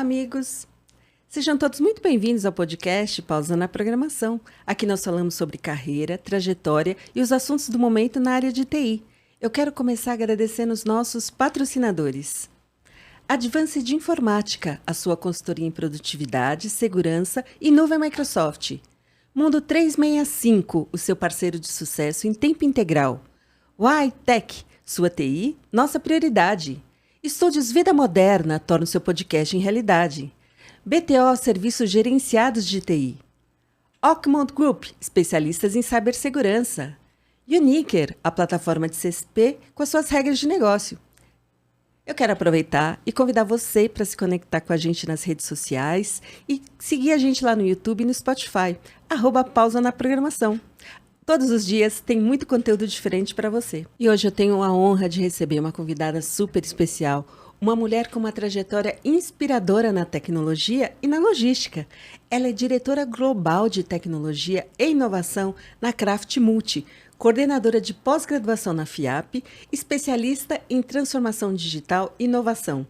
Olá, amigos! Sejam todos muito bem-vindos ao podcast Pausa na Programação. Aqui nós falamos sobre carreira, trajetória e os assuntos do momento na área de TI. Eu quero começar agradecendo os nossos patrocinadores. Advanced Informática, a sua consultoria em produtividade, segurança e nuvem Microsoft. Mundo 365, o seu parceiro de sucesso em tempo integral. Y-Tech, sua TI, nossa prioridade. Estúdios Vida Moderna torna o seu podcast em realidade. BTO, serviços gerenciados de TI. Ockmont Group, especialistas em cibersegurança. Uniker, a plataforma de CSP com as suas regras de negócio. Eu quero aproveitar e convidar você para se conectar com a gente nas redes sociais e seguir a gente lá no YouTube e no Spotify, @pausa na programação. Todos os dias tem muito conteúdo diferente para você. E hoje eu tenho a honra de receber uma convidada super especial, uma mulher com uma trajetória inspiradora na tecnologia e na logística. Ela é diretora global de tecnologia e inovação na Craft Multi, coordenadora de pós-graduação na FIAP, especialista em transformação digital e inovação.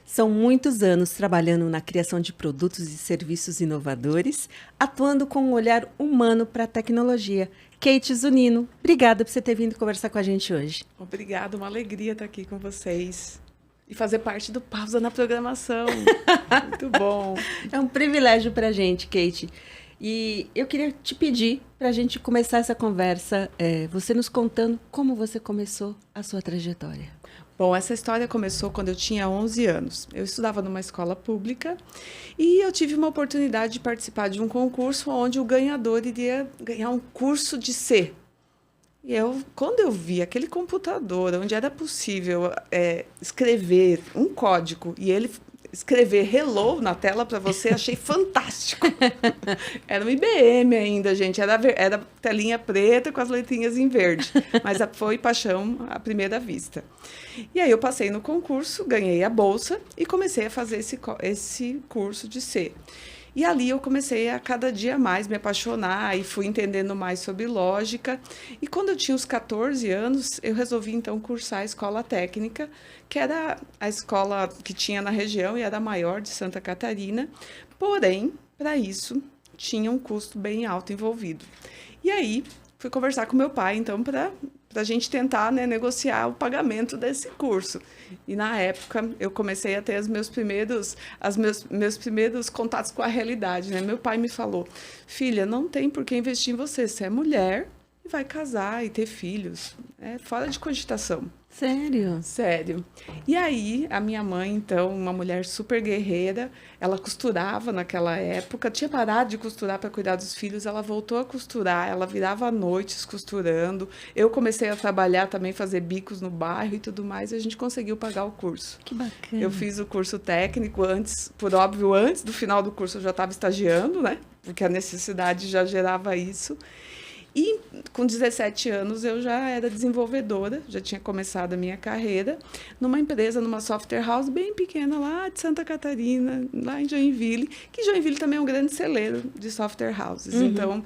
São muitos anos trabalhando na criação de produtos e serviços inovadores, atuando com um olhar humano para a tecnologia. Kate Zunino, obrigada por você ter vindo conversar com a gente hoje. Obrigada, uma alegria estar aqui com vocês e fazer parte do Pausa na Programação. Muito bom. É um privilégio para a gente, Kate. E eu queria te pedir para a gente começar essa conversa, você nos contando como você começou a sua trajetória. Bom, essa história começou quando eu tinha 11 anos. Eu estudava numa escola pública e eu tive uma oportunidade de participar de um concurso onde o ganhador iria ganhar um curso de C. E quando eu vi aquele computador onde era possível escrever um código e ele escrever hello na tela para você, achei fantástico. Era um IBM ainda, gente. Era telinha preta com as letrinhas em verde. Mas foi paixão à primeira vista. E aí eu passei no concurso, ganhei a bolsa e comecei a fazer esse curso de C. E ali eu comecei a cada dia mais me apaixonar e fui entendendo mais sobre lógica. E quando eu tinha os 14 anos, eu resolvi então cursar a escola técnica, que era a escola que tinha na região e era a maior de Santa Catarina. Porém, para isso, tinha um custo bem alto envolvido. E aí, fui conversar com meu pai, então, para a gente tentar, negociar o pagamento desse curso. E, na época, eu comecei a ter meus primeiros contatos com a realidade. Meu pai me falou, filha, não tem por que investir em você. Você é mulher e vai casar e ter filhos. É fora de cogitação. Sério? Sério. E aí, a minha mãe, então, uma mulher super guerreira, ela costurava naquela época, tinha parado de costurar para cuidar dos filhos, ela voltou a costurar, ela virava noites costurando. Eu comecei a trabalhar também, fazer bicos no bairro e tudo mais, e a gente conseguiu pagar o curso. Que bacana. Eu fiz o curso técnico antes, por óbvio, antes do final do curso eu já estava estagiando, porque a necessidade já gerava isso. E com 17 anos eu já era desenvolvedora, já tinha começado a minha carreira numa empresa, numa software house bem pequena lá de Santa Catarina, lá em Joinville, que Joinville também é um grande celeiro de software houses. Uhum. Então,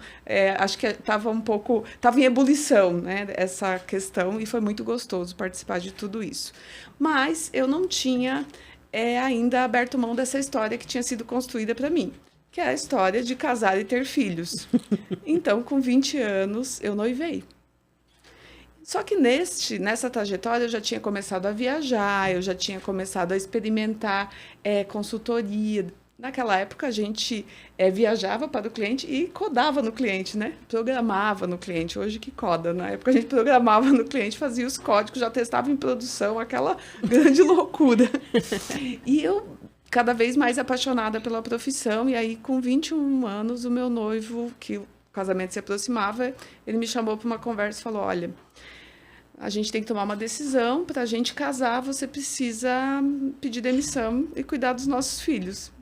acho que estava em ebulição, essa questão, e foi muito gostoso participar de tudo isso. Mas eu não tinha ainda aberto mão dessa história que tinha sido construída para mim, que é a história de casar e ter filhos. Então, com 20 anos, eu noivei. Só que nessa trajetória, eu já tinha começado a viajar, eu já tinha começado a experimentar consultoria. Naquela época, a gente viajava para o cliente e codava no cliente, Programava no cliente. Hoje que coda. Na época, a gente programava no cliente, fazia os códigos, já testava em produção, aquela grande loucura. E eu cada vez mais apaixonada pela profissão, e aí com 21 anos, o meu noivo, que o casamento se aproximava, ele me chamou para uma conversa e falou, olha, a gente tem que tomar uma decisão, para a gente casar, você precisa pedir demissão e cuidar dos nossos filhos.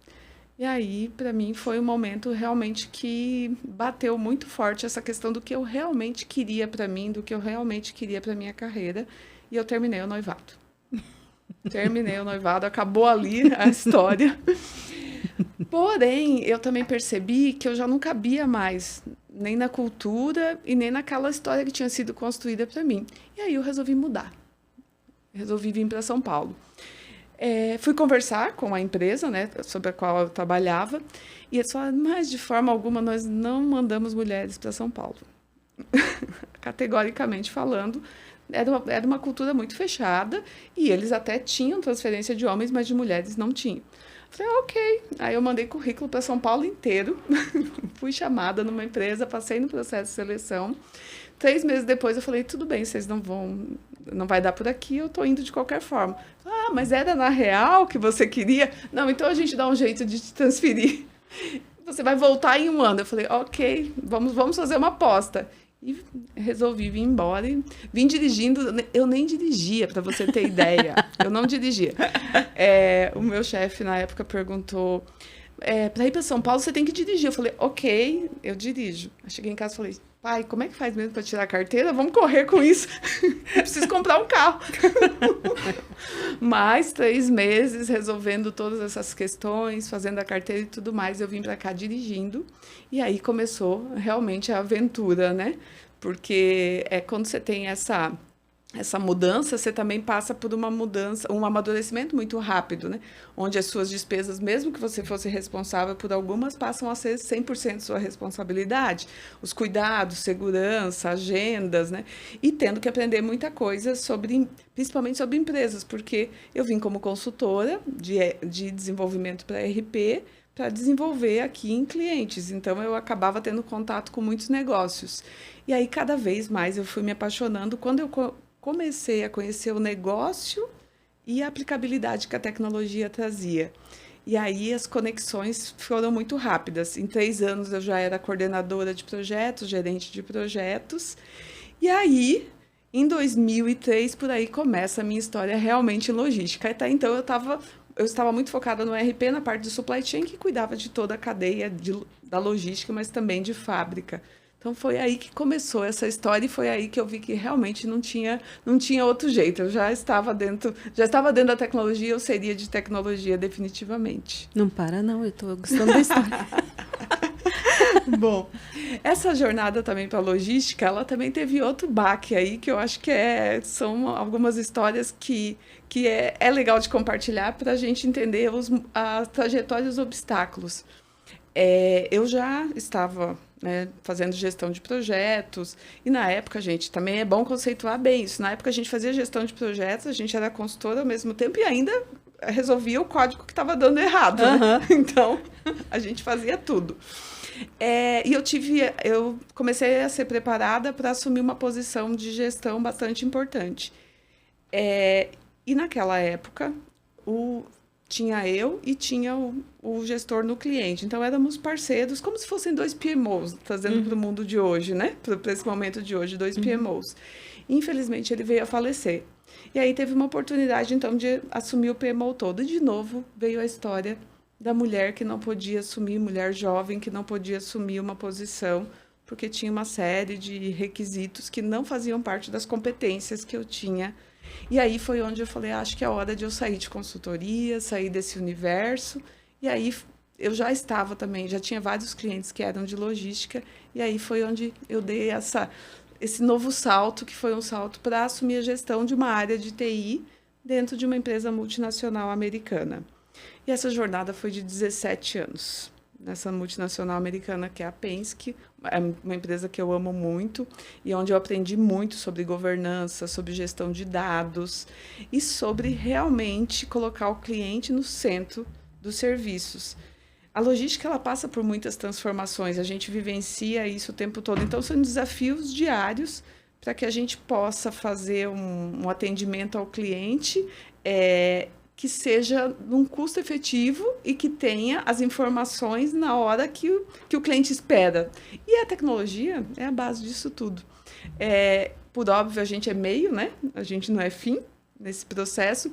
E aí, para mim, foi um momento realmente que bateu muito forte essa questão do que eu realmente queria para mim, do que eu realmente queria para minha carreira, e eu terminei o noivado. Acabou ali a história. Porém, eu também percebi que eu já não cabia mais, nem na cultura e nem naquela história que tinha sido construída para mim. E aí eu resolvi mudar. Resolvi vir para São Paulo. Fui conversar com a empresa, né, sobre a qual eu trabalhava, e eles falaram, mas de forma alguma nós não mandamos mulheres para São Paulo. Categoricamente falando, era uma cultura muito fechada, e eles até tinham transferência de homens, mas de mulheres não tinham. Falei, ok. Aí eu mandei currículo para São Paulo inteiro, fui chamada numa empresa, passei no processo de seleção. 3 meses depois eu falei, tudo bem, vocês não vai dar por aqui, eu tô indo de qualquer forma. Ah, mas era na real que você queria? Não, então a gente dá um jeito de te transferir. Você vai voltar em 1 ano. Eu falei, ok, vamos fazer uma aposta. E resolvi vir embora. E vim dirigindo, eu nem dirigia, para você ter ideia. Eu não dirigia. O meu chefe, na época, perguntou, para ir para São Paulo, você tem que dirigir. Eu falei, ok, eu dirijo. Eu cheguei em casa e falei, pai, como é que faz mesmo para tirar a carteira? Vamos correr com isso. Eu preciso comprar um carro. Mais 3 meses resolvendo todas essas questões, fazendo a carteira e tudo mais, eu vim para cá dirigindo. E aí começou realmente a aventura, né? Porque quando você tem essa mudança, você também passa por uma mudança, um amadurecimento muito rápido, né? Onde as suas despesas, mesmo que você fosse responsável por algumas, passam a ser 100% sua responsabilidade. Os cuidados, segurança, agendas, né? E tendo que aprender muita coisa principalmente sobre empresas, porque eu vim como consultora de desenvolvimento para RP, para desenvolver aqui em clientes. Então, eu acabava tendo contato com muitos negócios. E aí, cada vez mais, eu fui me apaixonando. Quando eu comecei a conhecer o negócio e a aplicabilidade que a tecnologia trazia. E aí as conexões foram muito rápidas. Em 3 anos eu já era coordenadora de projetos, gerente de projetos. E aí, em 2003, por aí começa a minha história realmente em logística. Até então eu estava muito focada no RP, na parte de supply chain, que cuidava de toda a cadeia da logística, mas também de fábrica. Então, foi aí que começou essa história e foi aí que eu vi que realmente não tinha outro jeito. Eu já estava dentro da tecnologia, eu seria de tecnologia definitivamente. Não para não, eu estou gostando da história. Bom, essa jornada também para a logística, ela também teve outro baque aí, que eu acho que são algumas histórias que é legal de compartilhar para a gente entender a trajetória e os obstáculos. Eu já estava, né, fazendo gestão de projetos, e na época, gente, também é bom conceituar bem isso. Na época a gente fazia gestão de projetos, a gente era consultora ao mesmo tempo e ainda resolvia o código que estava dando errado, né? Então, a gente fazia tudo. E eu comecei a ser preparada para assumir uma posição de gestão bastante importante. E naquela época, tinha eu e tinha o gestor no cliente. Então, éramos parceiros, como se fossem 2 PMOs, trazendo para o mundo de hoje, né? Para esse momento de hoje, 2 PMOs. Infelizmente, ele veio a falecer. E aí, teve uma oportunidade, então, de assumir o PMO todo. E, de novo, veio a história da mulher que não podia assumir, mulher jovem que não podia assumir uma posição, porque tinha uma série de requisitos que não faziam parte das competências que eu tinha. E aí foi onde eu falei, acho que é hora de eu sair de consultoria, sair desse universo. E aí eu já estava também, já tinha vários clientes que eram de logística, e aí foi onde eu dei esse novo salto, que foi um salto para assumir a gestão de uma área de TI dentro de uma empresa multinacional americana. E essa jornada foi de 17 anos. Nessa multinacional americana que é a Penske, é uma empresa que eu amo muito e onde eu aprendi muito sobre governança, sobre gestão de dados e sobre realmente colocar o cliente no centro dos serviços. A logística ela passa por muitas transformações, a gente vivencia isso o tempo todo, então são desafios diários para que a gente possa fazer um atendimento ao cliente que seja num custo efetivo e que tenha as informações na hora que o cliente espera. E a tecnologia é a base disso tudo. Por óbvio, a gente é meio, né? A gente não é fim nesse processo,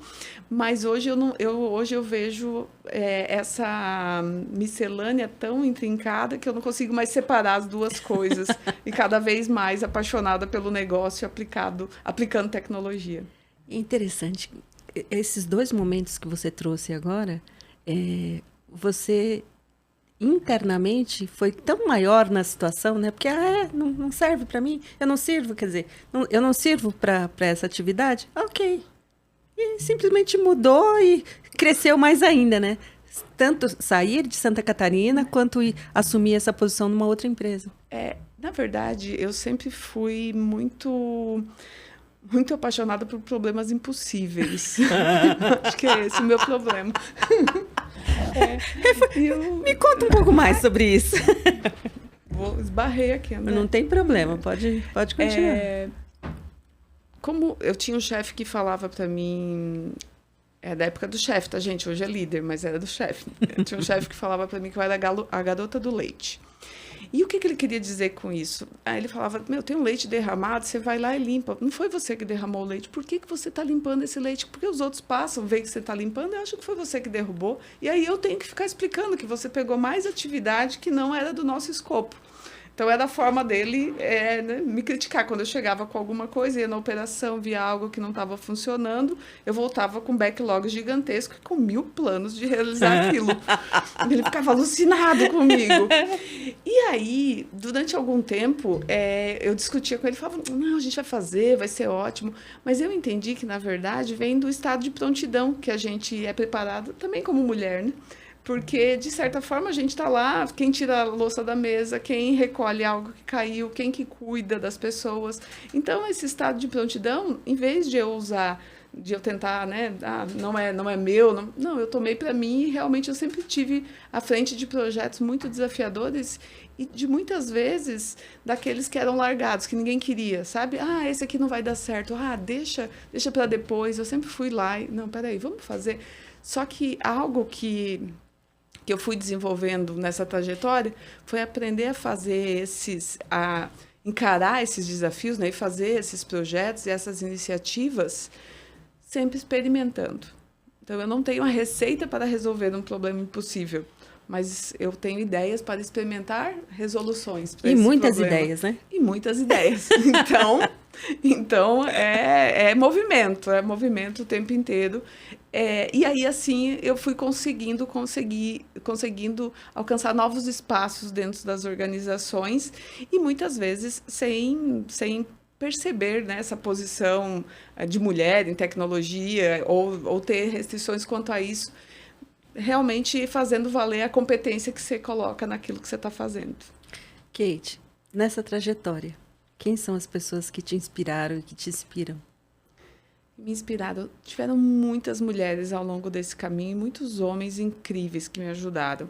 mas hoje eu vejo essa miscelânea tão intrincada que eu não consigo mais separar as duas coisas e cada vez mais apaixonada pelo negócio aplicando tecnologia. Interessante. Esses 2 momentos que você trouxe agora, você internamente foi tão maior na situação, né? Porque não serve para mim, eu não sirvo, quer dizer, eu não sirvo para essa atividade? Ok. E simplesmente mudou e cresceu mais ainda, né? Tanto sair de Santa Catarina quanto assumir essa posição numa outra empresa. Na verdade, eu sempre fui muito apaixonada por problemas impossíveis. Acho que é esse o meu problema. Me conta um pouco mais sobre isso. Esbarrei aqui, André. Não tem problema, pode continuar. Como eu tinha um chefe que falava para mim, da época do chefe, tá, gente? Hoje é líder, mas era do chefe. Eu tinha um chefe que falava para mim que eu era a garota do leite. E o que ele queria dizer com isso? Aí ele falava, tem um leite derramado, você vai lá e limpa. Não foi você que derramou o leite. Por que você está limpando esse leite? Porque os outros passam, veem que você está limpando e acham que foi você que derrubou. E aí eu tenho que ficar explicando que você pegou mais atividade que não era do nosso escopo. Então, era a forma dele né, me criticar. Quando eu chegava com alguma coisa, ia na operação, via algo que não estava funcionando, eu voltava com um backlog gigantesco e com 1000 planos de realizar aquilo. Ele ficava alucinado comigo. E aí, durante algum tempo, eu discutia com ele, falava, não, a gente vai fazer, vai ser ótimo. Mas eu entendi que, na verdade, vem do estado de prontidão, que a gente é preparado também como mulher, né? Porque, de certa forma, a gente está lá, quem tira a louça da mesa, quem recolhe algo que caiu, quem que cuida das pessoas. Então, esse estado de prontidão, em vez de eu tentar, né, não é meu, não, eu tomei para mim e realmente eu sempre tive à frente de projetos muito desafiadores e de muitas vezes daqueles que eram largados, que ninguém queria, sabe? Esse aqui não vai dar certo, deixa para depois. Eu sempre fui lá e, não, peraí, vamos fazer. Só que algo que eu fui desenvolvendo nessa trajetória foi aprender a fazer encarar esses desafios, né, e fazer esses projetos e essas iniciativas sempre experimentando. Então, eu não tenho uma receita para resolver um problema impossível, mas eu tenho ideias para experimentar resoluções para esse muitas problema. Ideias, né? E muitas ideias. Então é movimento o tempo inteiro. E aí, assim, eu fui conseguindo alcançar novos espaços dentro das organizações e muitas vezes sem perceber, né, essa posição de mulher em tecnologia ou ter restrições quanto a isso, realmente fazendo valer a competência que você coloca naquilo que você está fazendo. Kate, nessa trajetória, quem são as pessoas que te inspiraram e que te inspiram? Me inspiraram. Tiveram muitas mulheres ao longo desse caminho e muitos homens incríveis que me ajudaram.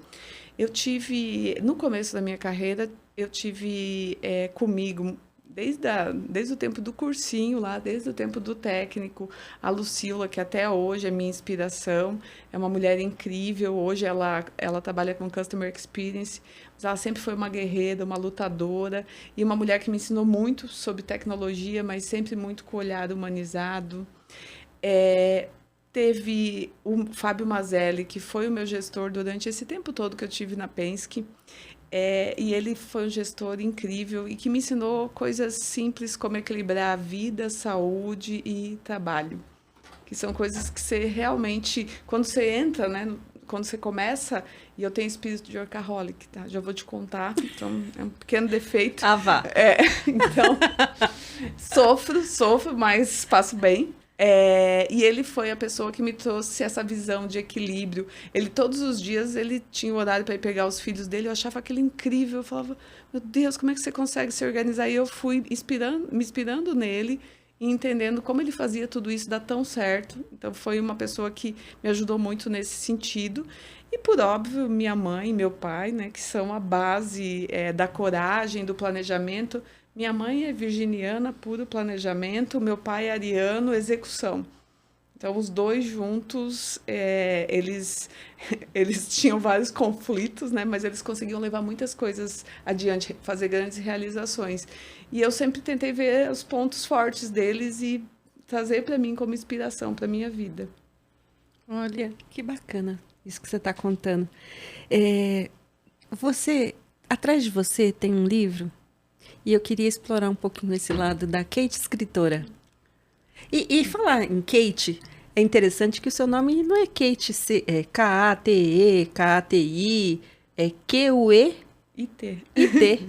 No começo da minha carreira, eu tive comigo, desde o tempo do cursinho lá, desde o tempo do técnico, a Lucila, que até hoje é minha inspiração, é uma mulher incrível. Hoje ela trabalha com Customer Experience, mas ela sempre foi uma guerreira, uma lutadora e uma mulher que me ensinou muito sobre tecnologia, mas sempre muito com o olhar humanizado. Teve o Fábio Mazelli, que foi o meu gestor durante esse tempo todo que eu tive na Penske. E ele foi um gestor incrível e que me ensinou coisas simples como equilibrar a vida, saúde e trabalho. Que são coisas que você realmente, quando você entra, né, quando você começa, e eu tenho espírito de workaholic, tá? Já vou te contar, então é um pequeno defeito. Vá. Então, sofro, mas passo bem. E ele foi a pessoa que me trouxe essa visão de equilíbrio. Todos os dias, ele tinha o horário para ir pegar os filhos dele. Eu achava aquilo incrível. Eu falava, meu Deus, como é que você consegue se organizar? E eu fui me inspirando nele e entendendo como ele fazia tudo isso dar tão certo. Então, foi uma pessoa que me ajudou muito nesse sentido. E, por óbvio, minha mãe e meu pai, né, que são a base da coragem, do planejamento. Minha mãe é virginiana, puro planejamento. Meu pai é ariano, execução. Então, os dois juntos, eles tinham vários conflitos, né? Mas eles conseguiam levar muitas coisas adiante, fazer grandes realizações. E eu sempre tentei ver os pontos fortes deles e trazer para mim como inspiração para a minha vida. Olha, que bacana isso que você está contando. Atrás de você tem um livro, e eu queria explorar um pouquinho esse lado da Kate escritora. E falar em Kate, é interessante que o seu nome não é Kate, é K-A-T-E, K-A-T-I, é Q-U-E? I-T. I-T.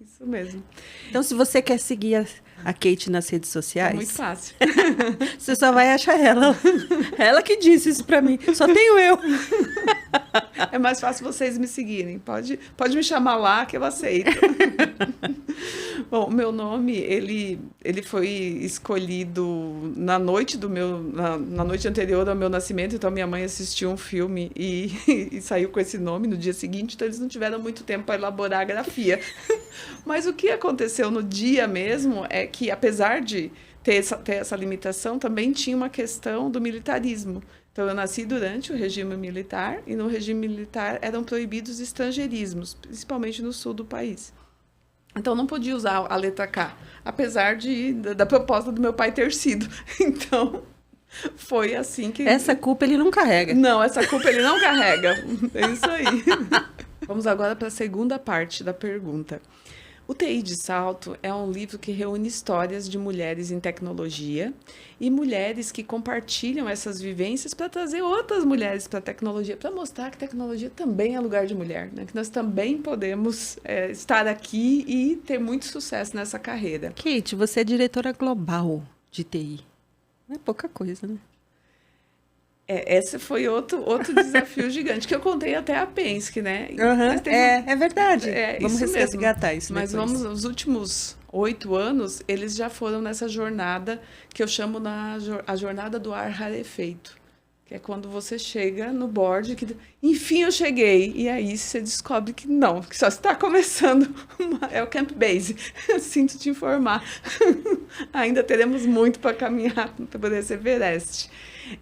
Isso mesmo. Então, se você quer seguir a Kate nas redes sociais? É muito fácil. Você só vai achar ela. Ela que disse isso pra mim. Só tenho eu. É mais fácil vocês me seguirem. Pode me chamar lá que eu aceito. Bom, o meu nome, ele foi escolhido na noite na noite anterior ao meu nascimento, então minha mãe assistiu um filme e saiu com esse nome no dia seguinte, então eles não tiveram muito tempo para elaborar a grafia. Mas o que aconteceu no dia mesmo é que, apesar de ter essa limitação, também tinha uma questão do militarismo. Então, eu nasci durante o regime militar, e no regime militar eram proibidos estrangeirismos, principalmente no sul do país. Então, não podia usar a letra K, apesar da proposta do meu pai ter sido. Então, foi assim que... Essa culpa ele não carrega. Não, essa culpa ele não carrega. É isso aí. Vamos agora para a segunda parte da pergunta. O TI de Salto é um livro que reúne histórias de mulheres em tecnologia e mulheres que compartilham essas vivências para trazer outras mulheres para a tecnologia, para mostrar que tecnologia também é lugar de mulher, né? Que nós também podemos estar aqui e ter muito sucesso nessa carreira. Kate, você é diretora global de TI. Não é pouca coisa, né? Esse foi outro desafio gigante, que eu contei até a Penske, né? Uhum, é verdade. Vamos isso resgatar isso Mas depois. os últimos 8 anos, eles já foram nessa jornada que eu chamo a jornada do ar rarefeito. Que é quando você chega no board, que enfim eu cheguei. E aí você descobre que não, que só está começando. É o Camp Base. Sinto te informar. Ainda teremos muito para caminhar para esse Everest.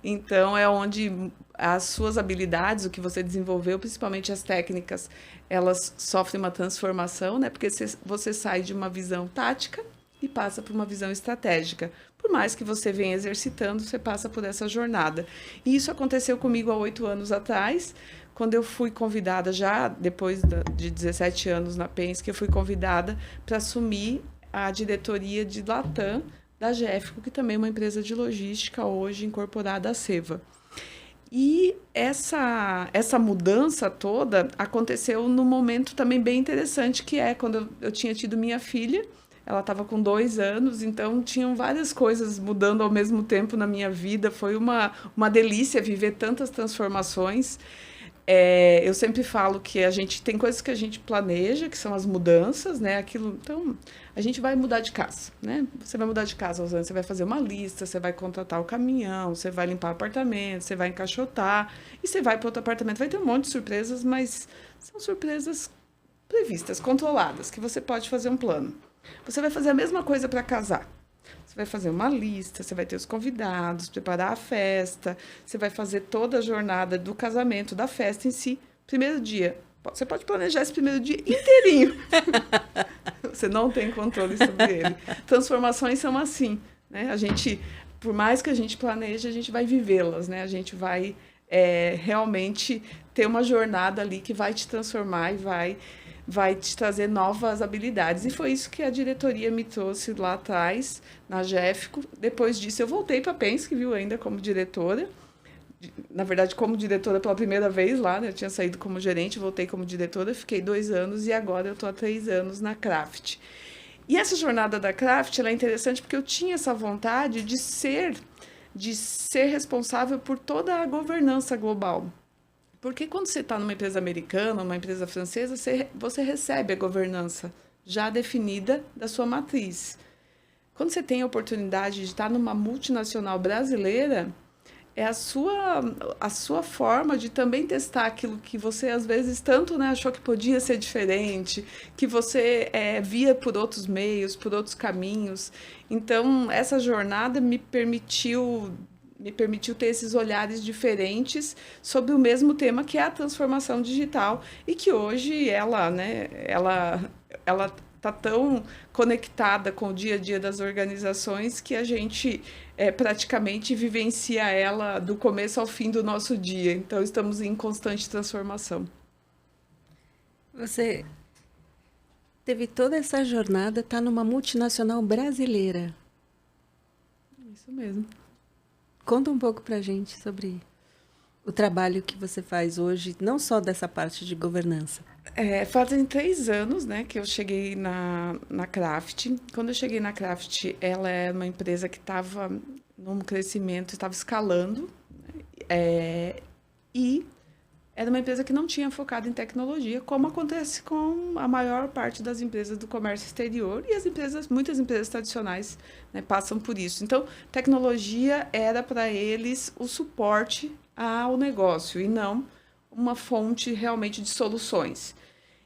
Então, é onde as suas habilidades, o que você desenvolveu, principalmente as técnicas, elas sofrem uma transformação, né? Porque você sai de uma visão tática e passa para uma visão estratégica. Por mais que você venha exercitando, você passa por essa jornada. E isso aconteceu comigo há 8 anos atrás, quando eu fui convidada, já depois de 17 anos na Penske, eu fui convidada para assumir a diretoria de Latam, da Géfico, que também é uma empresa de logística hoje incorporada à Seva. E essa mudança toda aconteceu num momento também bem interessante, que é quando eu tinha tido minha filha. Ela estava com 2 anos, então tinham várias coisas mudando ao mesmo tempo na minha vida. Foi uma delícia viver tantas transformações. Eu sempre falo que tem coisas que a gente planeja, que são as mudanças, né? Então, a gente vai mudar de casa, né? Você vai mudar de casa, Rosana, você vai fazer uma lista, você vai contratar o caminhão, você vai limpar o apartamento, você vai encaixotar, e você vai para outro apartamento. Vai ter um monte de surpresas, mas são surpresas previstas, controladas, que você pode fazer um plano. Você vai fazer a mesma coisa para casar. Você vai fazer uma lista, você vai ter os convidados, preparar a festa, você vai fazer toda a jornada do casamento, da festa em si. Primeiro dia, você pode planejar esse primeiro dia inteirinho. Você não tem controle sobre ele. Transformações são assim, né? Por mais que a gente planeje, a gente vai vivê-las, né? A gente vai realmente ter uma jornada ali que vai te transformar e vai te trazer novas habilidades. E foi isso que a diretoria me trouxe lá atrás, na Géfico. Depois disso, eu voltei para a Penske, viu, ainda como diretora. Na verdade, como diretora pela primeira vez lá, né? Eu tinha saído como gerente, voltei como diretora, fiquei 2 anos e agora eu estou há 3 anos na Craft. E essa jornada da Craft, ela é interessante porque eu tinha essa vontade de ser responsável por toda a governança global. Porque quando você está numa empresa americana, numa empresa francesa, você recebe a governança já definida da sua matriz. Quando você tem a oportunidade de estar numa multinacional brasileira, é a sua forma de também testar aquilo que você, às vezes, tanto, né, achou que podia ser diferente, que você via por outros meios, por outros caminhos. Então, essa jornada me permitiu ter esses olhares diferentes sobre o mesmo tema, que é a transformação digital, e que hoje ela está tão conectada com o dia a dia das organizações que a gente praticamente vivencia ela do começo ao fim do nosso dia. Então, estamos em constante transformação. Você teve toda essa jornada, está numa multinacional brasileira. Isso mesmo. Conta um pouco pra gente sobre o trabalho que você faz hoje, não só dessa parte de governança? Fazem 3 anos, né, que eu cheguei na Kraft. Quando eu cheguei na Kraft, ela é uma empresa que estava num crescimento, estava escalando, e era uma empresa que não tinha focado em tecnologia, como acontece com a maior parte das empresas do comércio exterior, e muitas empresas tradicionais, né, passam por isso. Então, tecnologia era para eles o suporte ao negócio e não uma fonte realmente de soluções.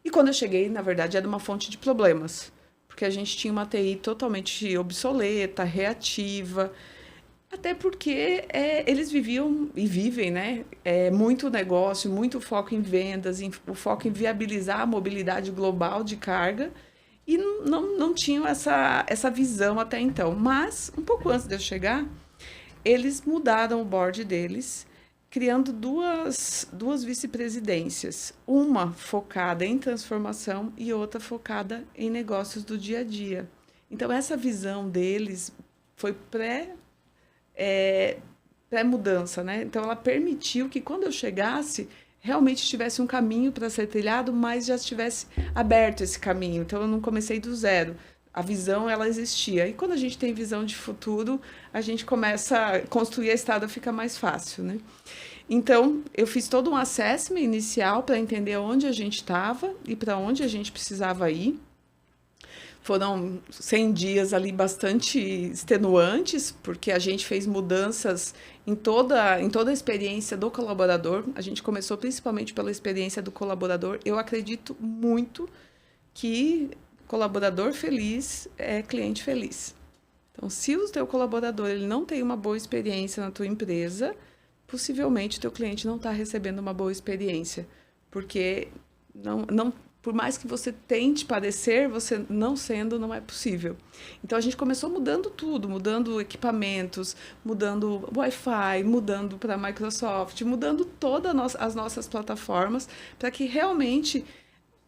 E quando eu cheguei, na verdade, era uma fonte de problemas, porque a gente tinha uma TI totalmente obsoleta, reativa, até porque eles viviam e vivem, né? Muito negócio, muito foco em vendas, o foco em viabilizar a mobilidade global de carga, e não tinham essa visão até então. Mas, um pouco antes de eu chegar, eles mudaram o board deles, criando duas vice-presidências, uma focada em transformação e outra focada em negócios do dia a dia. Então, essa visão deles foi pré-mudança, né? Então, ela permitiu que, quando eu chegasse, realmente tivesse um caminho para ser trilhado, mas já estivesse aberto esse caminho. Então, eu não comecei do zero. A visão, ela existia. E quando a gente tem visão de futuro, a gente começa a construir a estrada, fica mais fácil, né? Então, eu fiz todo um assessment inicial para entender onde a gente estava e para onde a gente precisava ir. Foram 100 dias ali bastante extenuantes, porque a gente fez mudanças em toda a experiência do colaborador. A gente começou principalmente pela experiência do colaborador. Eu acredito muito que colaborador feliz é cliente feliz. Então, se o teu colaborador ele não tem uma boa experiência na tua empresa, possivelmente o teu cliente não está recebendo uma boa experiência, porque por mais que você tente parecer, você não é possível. Então, a gente começou mudando tudo, mudando equipamentos, mudando Wi-Fi, mudando para a Microsoft, mudando todas as nossas plataformas, para que realmente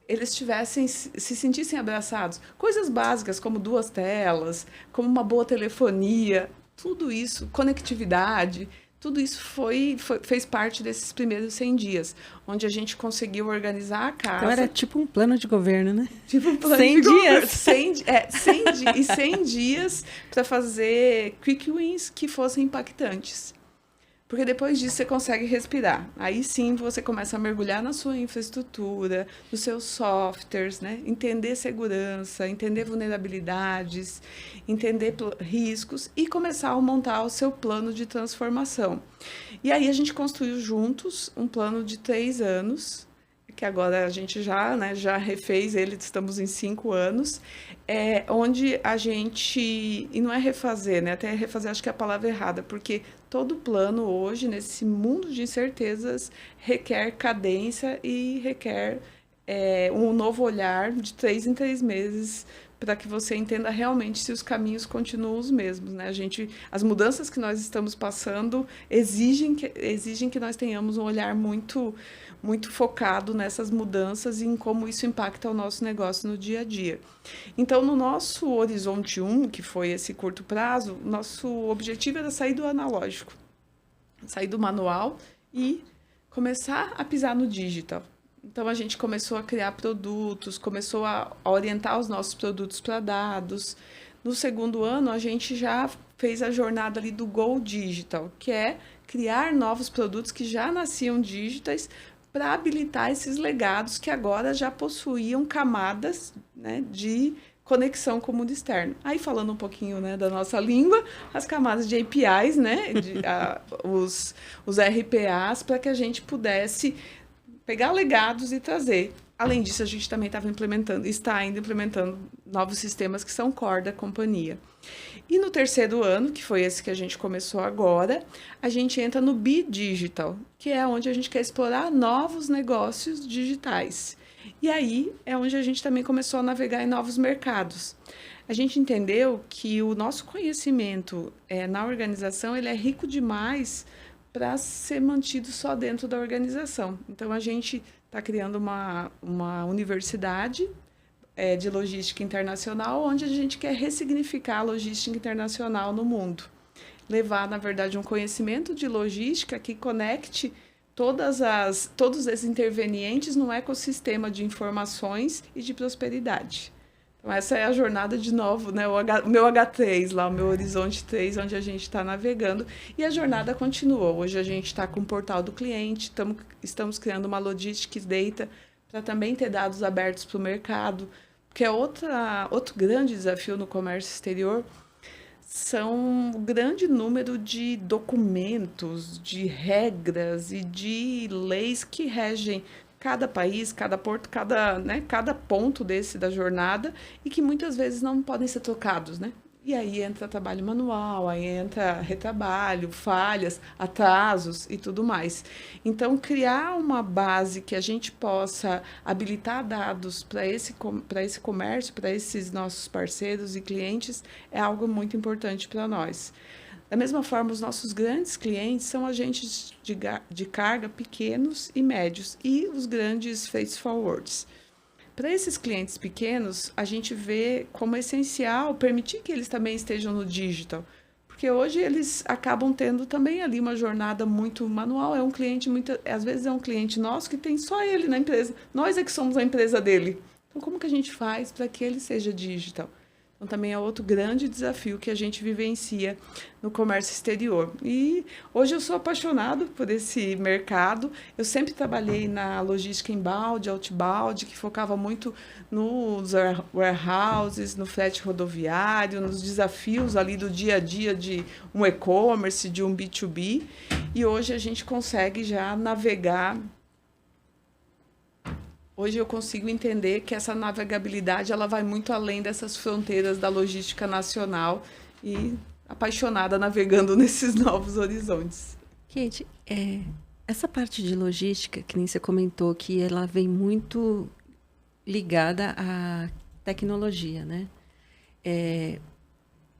eles se sentissem abraçados. Coisas básicas, como 2 telas, como uma boa telefonia, tudo isso, conectividade, tudo isso fez parte desses primeiros 100 dias, onde a gente conseguiu organizar a casa. Então, era tipo um plano de governo, né? Tipo um plano 100 de dias. 100 dias para fazer quick wins que fossem impactantes. Porque depois disso você consegue respirar. Aí sim você começa a mergulhar na sua infraestrutura, nos seus softwares, né? Entender segurança, entender vulnerabilidades, entender riscos e começar a montar o seu plano de transformação. E aí a gente construiu juntos um plano de 3 anos, que agora a gente já refez ele, estamos em 5 anos, onde a gente... E não é refazer, né? Até refazer acho que é a palavra errada, porque todo plano hoje, nesse mundo de incertezas, requer cadência e requer um novo olhar de 3 em 3 meses, para que você entenda realmente se os caminhos continuam os mesmos, né? As mudanças que nós estamos passando exigem que nós tenhamos um olhar muito focado nessas mudanças e em como isso impacta o nosso negócio no dia a dia. Então, no nosso Horizonte 1, que foi esse curto prazo, nosso objetivo era sair do analógico, sair do manual e começar a pisar no digital. Então, a gente começou a criar produtos, começou a orientar os nossos produtos para dados. No segundo ano, a gente já fez a jornada ali do Go Digital, que é criar novos produtos que já nasciam digitais para habilitar esses legados que agora já possuíam camadas, né, de conexão com o mundo externo. Aí, falando um pouquinho, né, da nossa língua, as camadas de APIs, né, os RPAs, para que a gente pudesse pegar legados e trazer. Além disso, a gente também está ainda implementando novos sistemas que são core da companhia. E no terceiro ano, que foi esse que a gente começou agora, a gente entra no Bi-Digital, que é onde a gente quer explorar novos negócios digitais. E aí é onde a gente também começou a navegar em novos mercados. A gente entendeu que o nosso conhecimento na organização ele é rico demais para ser mantido só dentro da organização. Então, a gente está criando uma universidade de logística internacional, onde a gente quer ressignificar a logística internacional no mundo. Levar, na verdade, um conhecimento de logística que conecte todos esses intervenientes no ecossistema de informações e de prosperidade. Então, essa é a jornada, de novo, né? O meu H3 lá, o meu Horizonte 3, onde a gente está navegando. E a jornada continua. Hoje a gente está com o portal do cliente, estamos criando uma Logistics Data para também ter dados abertos para o mercado, que é outro grande desafio no comércio exterior. São um grande número de documentos, de regras e de leis que regem cada país, cada porto, cada ponto da jornada e que muitas vezes não podem ser trocados, né? E aí entra trabalho manual, aí entra retrabalho, falhas, atrasos e tudo mais. Então, criar uma base que a gente possa habilitar dados para esse comércio, para esses nossos parceiros e clientes, é algo muito importante para nós. Da mesma forma, os nossos grandes clientes são agentes de carga pequenos e médios e os grandes freight forwards. Para esses clientes pequenos, a gente vê como essencial permitir que eles também estejam no digital, porque hoje eles acabam tendo também ali uma jornada muito manual. É um cliente, às vezes é um cliente nosso que tem só ele na empresa. Nós é que somos a empresa dele. Então, como que a gente faz para que ele seja digital? Então, também é outro grande desafio que a gente vivencia no comércio exterior. E hoje eu sou apaixonado por esse mercado. Eu sempre trabalhei na logística inbound, outbound, que focava muito nos warehouses, no frete rodoviário, nos desafios ali do dia a dia de um e-commerce, de um B2B. E hoje a gente consegue já navegar. Hoje eu consigo entender que essa navegabilidade ela vai muito além dessas fronteiras da logística nacional e apaixonada navegando nesses novos horizontes. Kate, essa parte de logística, que nem você comentou, que ela vem muito ligada à tecnologia, né?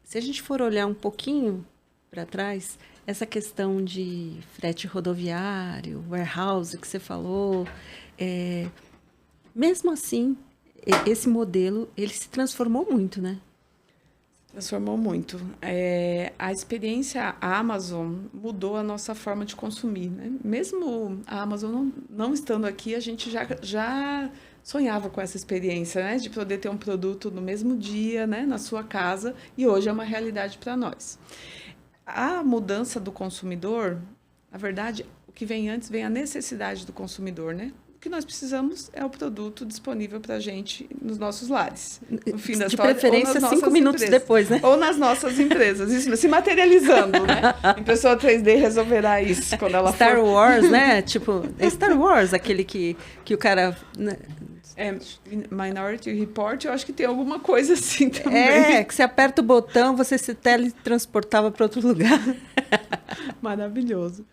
Se a gente for olhar um pouquinho para trás, essa questão de frete rodoviário, warehouse que você falou, mesmo assim, esse modelo, ele se transformou muito, né? Transformou muito. A experiência Amazon mudou a nossa forma de consumir, né? Mesmo a Amazon não estando aqui, a gente já sonhava com essa experiência, né? De poder ter um produto no mesmo dia, né? Na sua casa, e hoje é uma realidade para nós. A mudança do consumidor, na verdade, o que vem antes vem a necessidade do consumidor, né? O que nós precisamos é o produto disponível para a gente nos nossos lares. No fim da história, de preferência, 5 minutos depois, né? Ou nas nossas empresas. Isso, se materializando, né? A impressora 3D resolverá isso quando ela Star for... Wars, né? Tipo, Star Wars, aquele que o cara... Né? Minority Report, eu acho que tem alguma coisa assim também. Que você aperta o botão, você se teletransportava para outro lugar. Maravilhoso.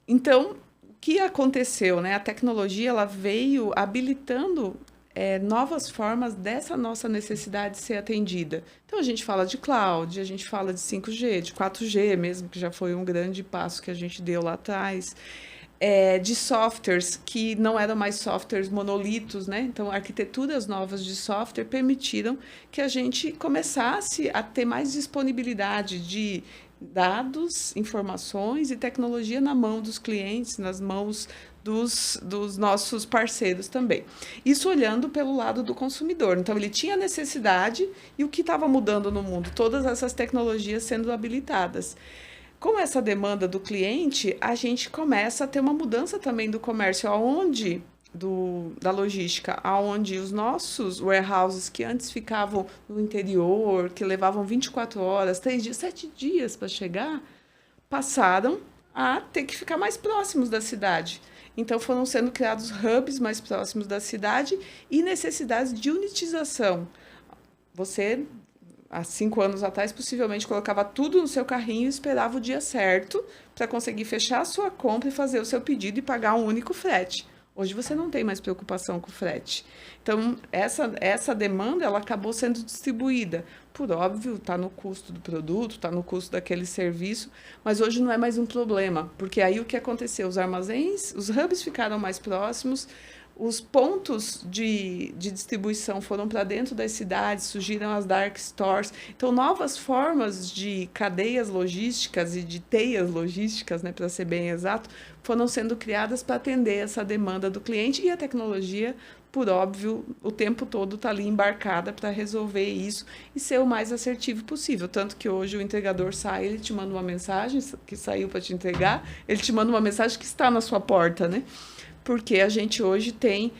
Então... O que aconteceu, né? A tecnologia ela veio habilitando novas formas dessa nossa necessidade ser atendida. Então, a gente fala de cloud, a gente fala de 5G, de 4G mesmo, que já foi um grande passo que a gente deu lá atrás. De softwares que não eram mais softwares monolitos, né? Então, arquiteturas novas de software permitiram que a gente começasse a ter mais disponibilidade de dados, informações e tecnologia na mão dos clientes, nas mãos dos nossos parceiros também. Isso olhando pelo lado do consumidor. Então, ele tinha necessidade e o que estava mudando no mundo? Todas essas tecnologias sendo habilitadas. Com essa demanda do cliente, a gente começa a ter uma mudança também do comércio, da logística, onde os nossos warehouses que antes ficavam no interior, que levavam 24 horas, 3 dias, 7 dias para chegar, passaram a ter que ficar mais próximos da cidade. Então, foram sendo criados hubs mais próximos da cidade e necessidades de unitização. Você, há 5 anos atrás, possivelmente colocava tudo no seu carrinho e esperava o dia certo para conseguir fechar a sua compra e fazer o seu pedido e pagar um único frete. Hoje você não tem mais preocupação com o frete. Então, essa demanda ela acabou sendo distribuída. Por óbvio, está no custo do produto, está no custo daquele serviço, mas hoje não é mais um problema, porque aí o que aconteceu? Os armazéns, os hubs ficaram mais próximos, os pontos de distribuição foram para dentro das cidades, surgiram as dark stores. Então, novas formas de cadeias logísticas e de teias logísticas, né, para ser bem exato, foram sendo criadas para atender essa demanda do cliente. E a tecnologia, por óbvio, o tempo todo está ali embarcada para resolver isso e ser o mais assertivo possível. Tanto que hoje o entregador sai, ele te manda uma mensagem que saiu para te entregar, ele te manda uma mensagem que está na sua porta, né? Porque a gente hoje tem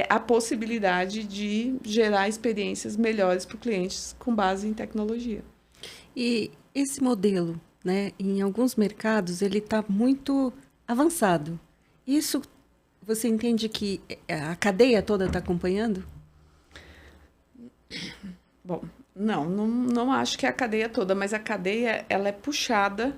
a possibilidade de gerar experiências melhores para os clientes com base em tecnologia. E esse modelo, né, em alguns mercados, ele está muito avançado. Isso, você entende que a cadeia toda está acompanhando? Bom, não acho que é a cadeia toda, mas a cadeia ela é puxada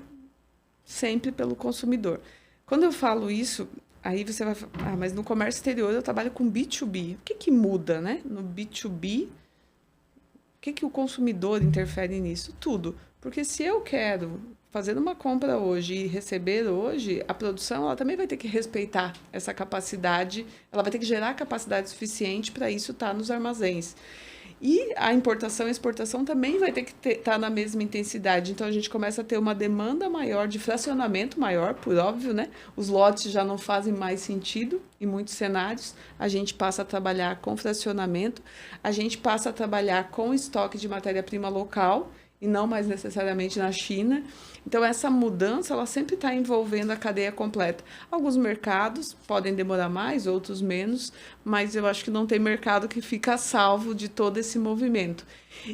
sempre pelo consumidor. Quando eu falo isso, aí você vai falar, mas no comércio exterior eu trabalho com B2B. O que muda, né? No B2B, o que o consumidor interfere nisso? Tudo. Porque se eu quero fazer uma compra hoje e receber hoje, a produção ela também vai ter que respeitar essa capacidade, ela vai ter que gerar capacidade suficiente para isso estar nos armazéns. E a importação e exportação também vai ter que estar na mesma intensidade. Então, a gente começa a ter uma demanda maior, de fracionamento maior, por óbvio, né? Os lotes já não fazem mais sentido em muitos cenários. A gente passa a trabalhar com fracionamento, a gente passa a trabalhar com estoque de matéria-prima local, e não mais necessariamente na China. Então, essa mudança, ela sempre está envolvendo a cadeia completa. Alguns mercados podem demorar mais, outros menos, mas eu acho que não tem mercado que fica a salvo de todo esse movimento.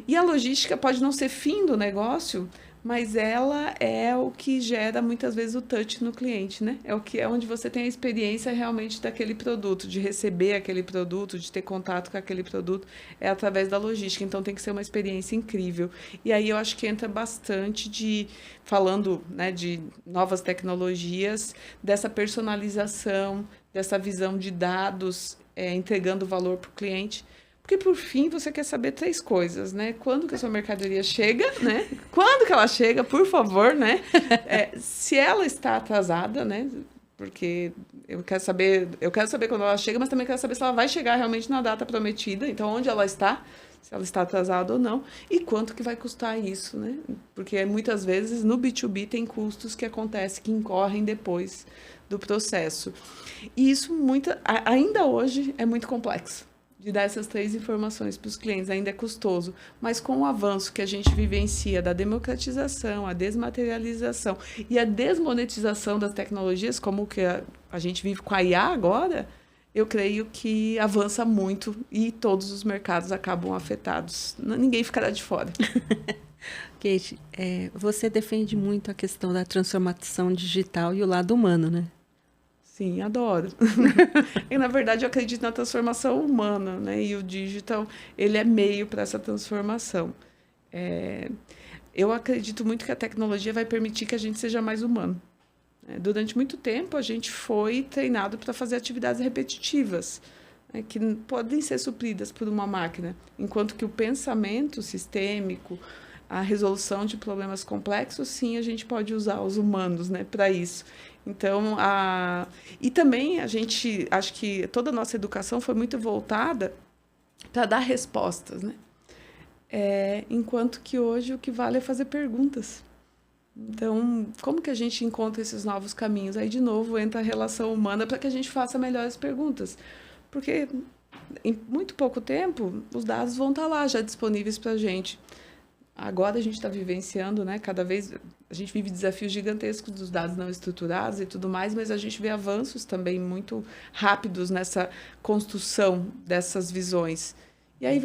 E a logística pode não ser fim do negócio, mas ela é o que gera muitas vezes o touch no cliente, né? É onde você tem a experiência realmente daquele produto, de receber aquele produto, de ter contato com aquele produto, é através da logística. Então tem que ser uma experiência incrível. E aí eu acho que entra bastante falando, né, de novas tecnologias, dessa personalização, dessa visão de dados, entregando valor para o cliente. Porque, por fim, você quer saber 3 coisas, né? Quando que a sua mercadoria chega, né? Quando que ela chega, por favor, né? Se ela está atrasada, né? Porque eu quero saber quando ela chega, mas também quero saber se ela vai chegar realmente na data prometida. Então, onde ela está, se ela está atrasada ou não. E quanto que vai custar isso, né? Porque, muitas vezes, no B2B tem custos que acontecem, que incorrem depois do processo. E isso, ainda hoje, é muito complexo. De dar essas 3 informações para os clientes, ainda é custoso, mas com o avanço que a gente vivencia da democratização, a desmaterialização e a desmonetização das tecnologias, como que a gente vive com a IA agora, eu creio que avança muito e todos os mercados acabam afetados. Ninguém ficará de fora. Kate, você defende muito a questão da transformação digital e o lado humano, né? Sim, adoro. E, na verdade, eu acredito na transformação humana, né? E o digital, ele é meio para essa transformação. Eu acredito muito que a tecnologia vai permitir que a gente seja mais humano. Durante muito tempo, a gente foi treinado para fazer atividades repetitivas, né, que podem ser supridas por uma máquina, enquanto que o pensamento sistêmico, a resolução de problemas complexos, sim, a gente pode usar os humanos, né, para isso. Então, e também acho que toda a nossa educação foi muito voltada para dar respostas, né? Enquanto que hoje o que vale é fazer perguntas. Então, como que a gente encontra esses novos caminhos? Aí, de novo, entra a relação humana para que a gente faça melhores perguntas. Porque em muito pouco tempo, os dados vão estar lá já disponíveis para a gente. Agora a gente está vivenciando, né? Cada vez a gente vive desafios gigantescos dos dados não estruturados e tudo mais, mas a gente vê avanços também muito rápidos nessa construção dessas visões. E aí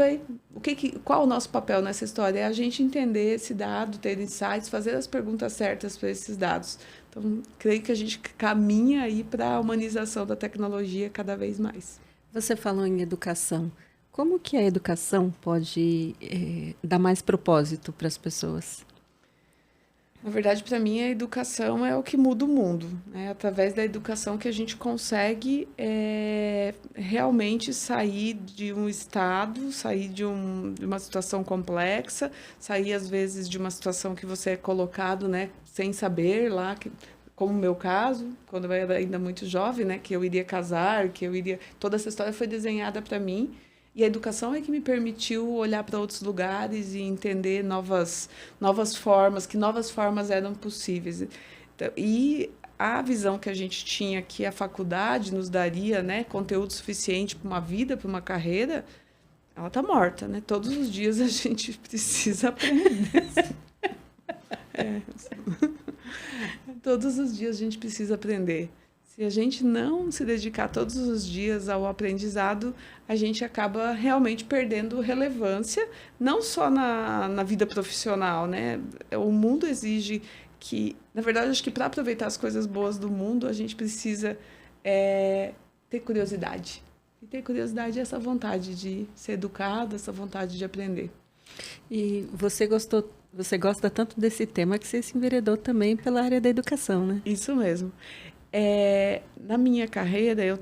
qual o nosso papel nessa história? É a gente entender esse dado, ter insights, fazer as perguntas certas para esses dados. Então, creio que a gente caminha aí para a humanização da tecnologia cada vez mais. Você falou em educação. Como que a educação pode dar mais propósito para as pessoas? Na verdade, para mim, a educação é o que muda o mundo. É através da educação que a gente consegue realmente sair de um estado, sair de uma situação complexa, sair, às vezes, de uma situação que você é colocado, né, sem saber lá, como o meu caso, quando eu era ainda muito jovem, né, que eu iria casar, toda essa história foi desenhada para mim, e a educação é que me permitiu olhar para outros lugares e entender novas formas, que novas formas eram possíveis. Então, e a visão que a gente tinha que a faculdade nos daria, né, conteúdo suficiente para uma vida, para uma carreira, ela está morta, né? Todos os dias a gente precisa aprender. Todos os dias a gente precisa aprender. Se a gente não se dedicar todos os dias ao aprendizado, a gente acaba realmente perdendo relevância, não só na vida profissional, né? O mundo exige que, na verdade, acho que para aproveitar as coisas boas do mundo, a gente precisa ter curiosidade. E ter curiosidade é essa vontade de ser educado, essa vontade de aprender. E você gosta tanto desse tema que você se enveredou também pela área da educação, né? Isso mesmo. Na minha carreira, eu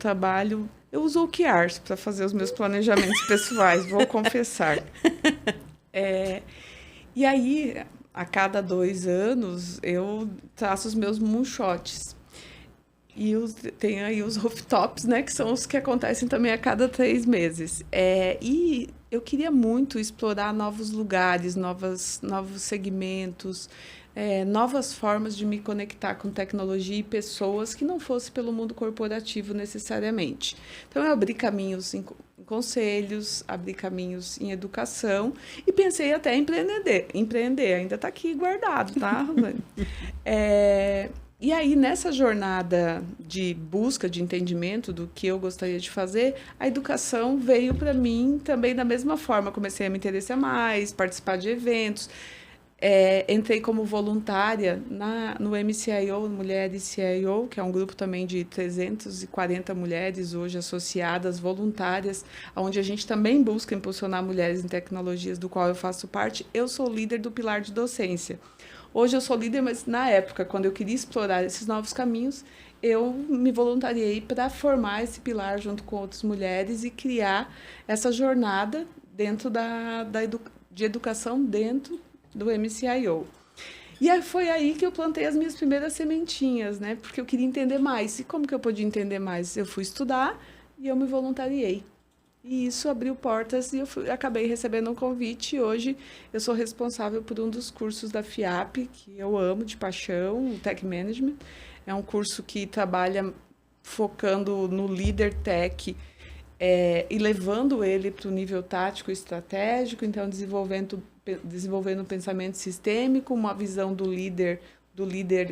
uso o OKRs para fazer os meus planejamentos pessoais, vou confessar. E aí, a cada 2 anos, eu traço os meus moonshots. E tem aí os rooftops, né, que são os que acontecem também a cada 3 meses. E eu queria muito explorar novos lugares, novos segmentos, novas formas de me conectar com tecnologia e pessoas que não fosse pelo mundo corporativo necessariamente. Então, eu abri caminhos em conselhos, abri caminhos em educação e pensei até em empreender. Ainda está aqui guardado, tá? E aí, nessa jornada de busca de entendimento do que eu gostaria de fazer, a educação veio para mim também da mesma forma. Comecei a me interessar mais, participar de eventos. Entrei como voluntária no MCIO, Mulheres CIO, que é um grupo também de 340 mulheres hoje associadas, voluntárias, onde a gente também busca impulsionar mulheres em tecnologias, do qual eu faço parte. Eu sou líder do pilar de docência. Hoje eu sou líder, mas na época, quando eu queria explorar esses novos caminhos, eu me voluntariei para formar esse pilar junto com outras mulheres e criar essa jornada dentro de educação dentro do MCIO. E aí foi aí que eu plantei as minhas primeiras sementinhas, né? Porque eu queria entender mais. E como que eu podia entender mais? Eu fui estudar e eu me voluntariei. E isso abriu portas e eu acabei recebendo um convite. E hoje eu sou responsável por um dos cursos da FIAP, que eu amo de paixão, o Tech Management. É um curso que trabalha focando no líder tech e levando ele para o nível tático e estratégico, então desenvolvendo um pensamento sistêmico, uma visão do líder,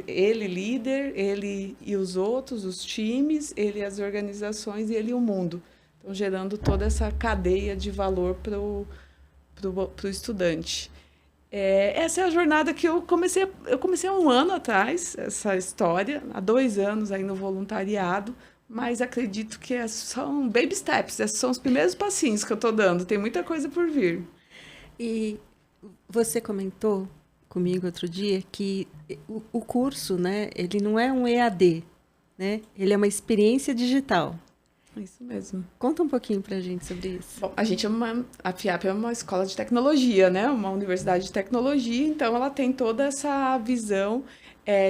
ele e os outros, os times, ele e as organizações e ele e o mundo. Então, gerando toda essa cadeia de valor para o estudante. Essa é a jornada que eu comecei há 1 ano atrás, essa história, há 2 anos aí no voluntariado, mas acredito que são baby steps, esses são os primeiros passinhos que eu estou dando, tem muita coisa por vir. E você comentou comigo outro dia que o curso, né, ele não é um EAD, né? Ele é uma experiência digital. Isso mesmo. Conta um pouquinho pra gente sobre isso. Bom, a FIAP é uma escola de tecnologia, né? Uma universidade de tecnologia, então ela tem toda essa visão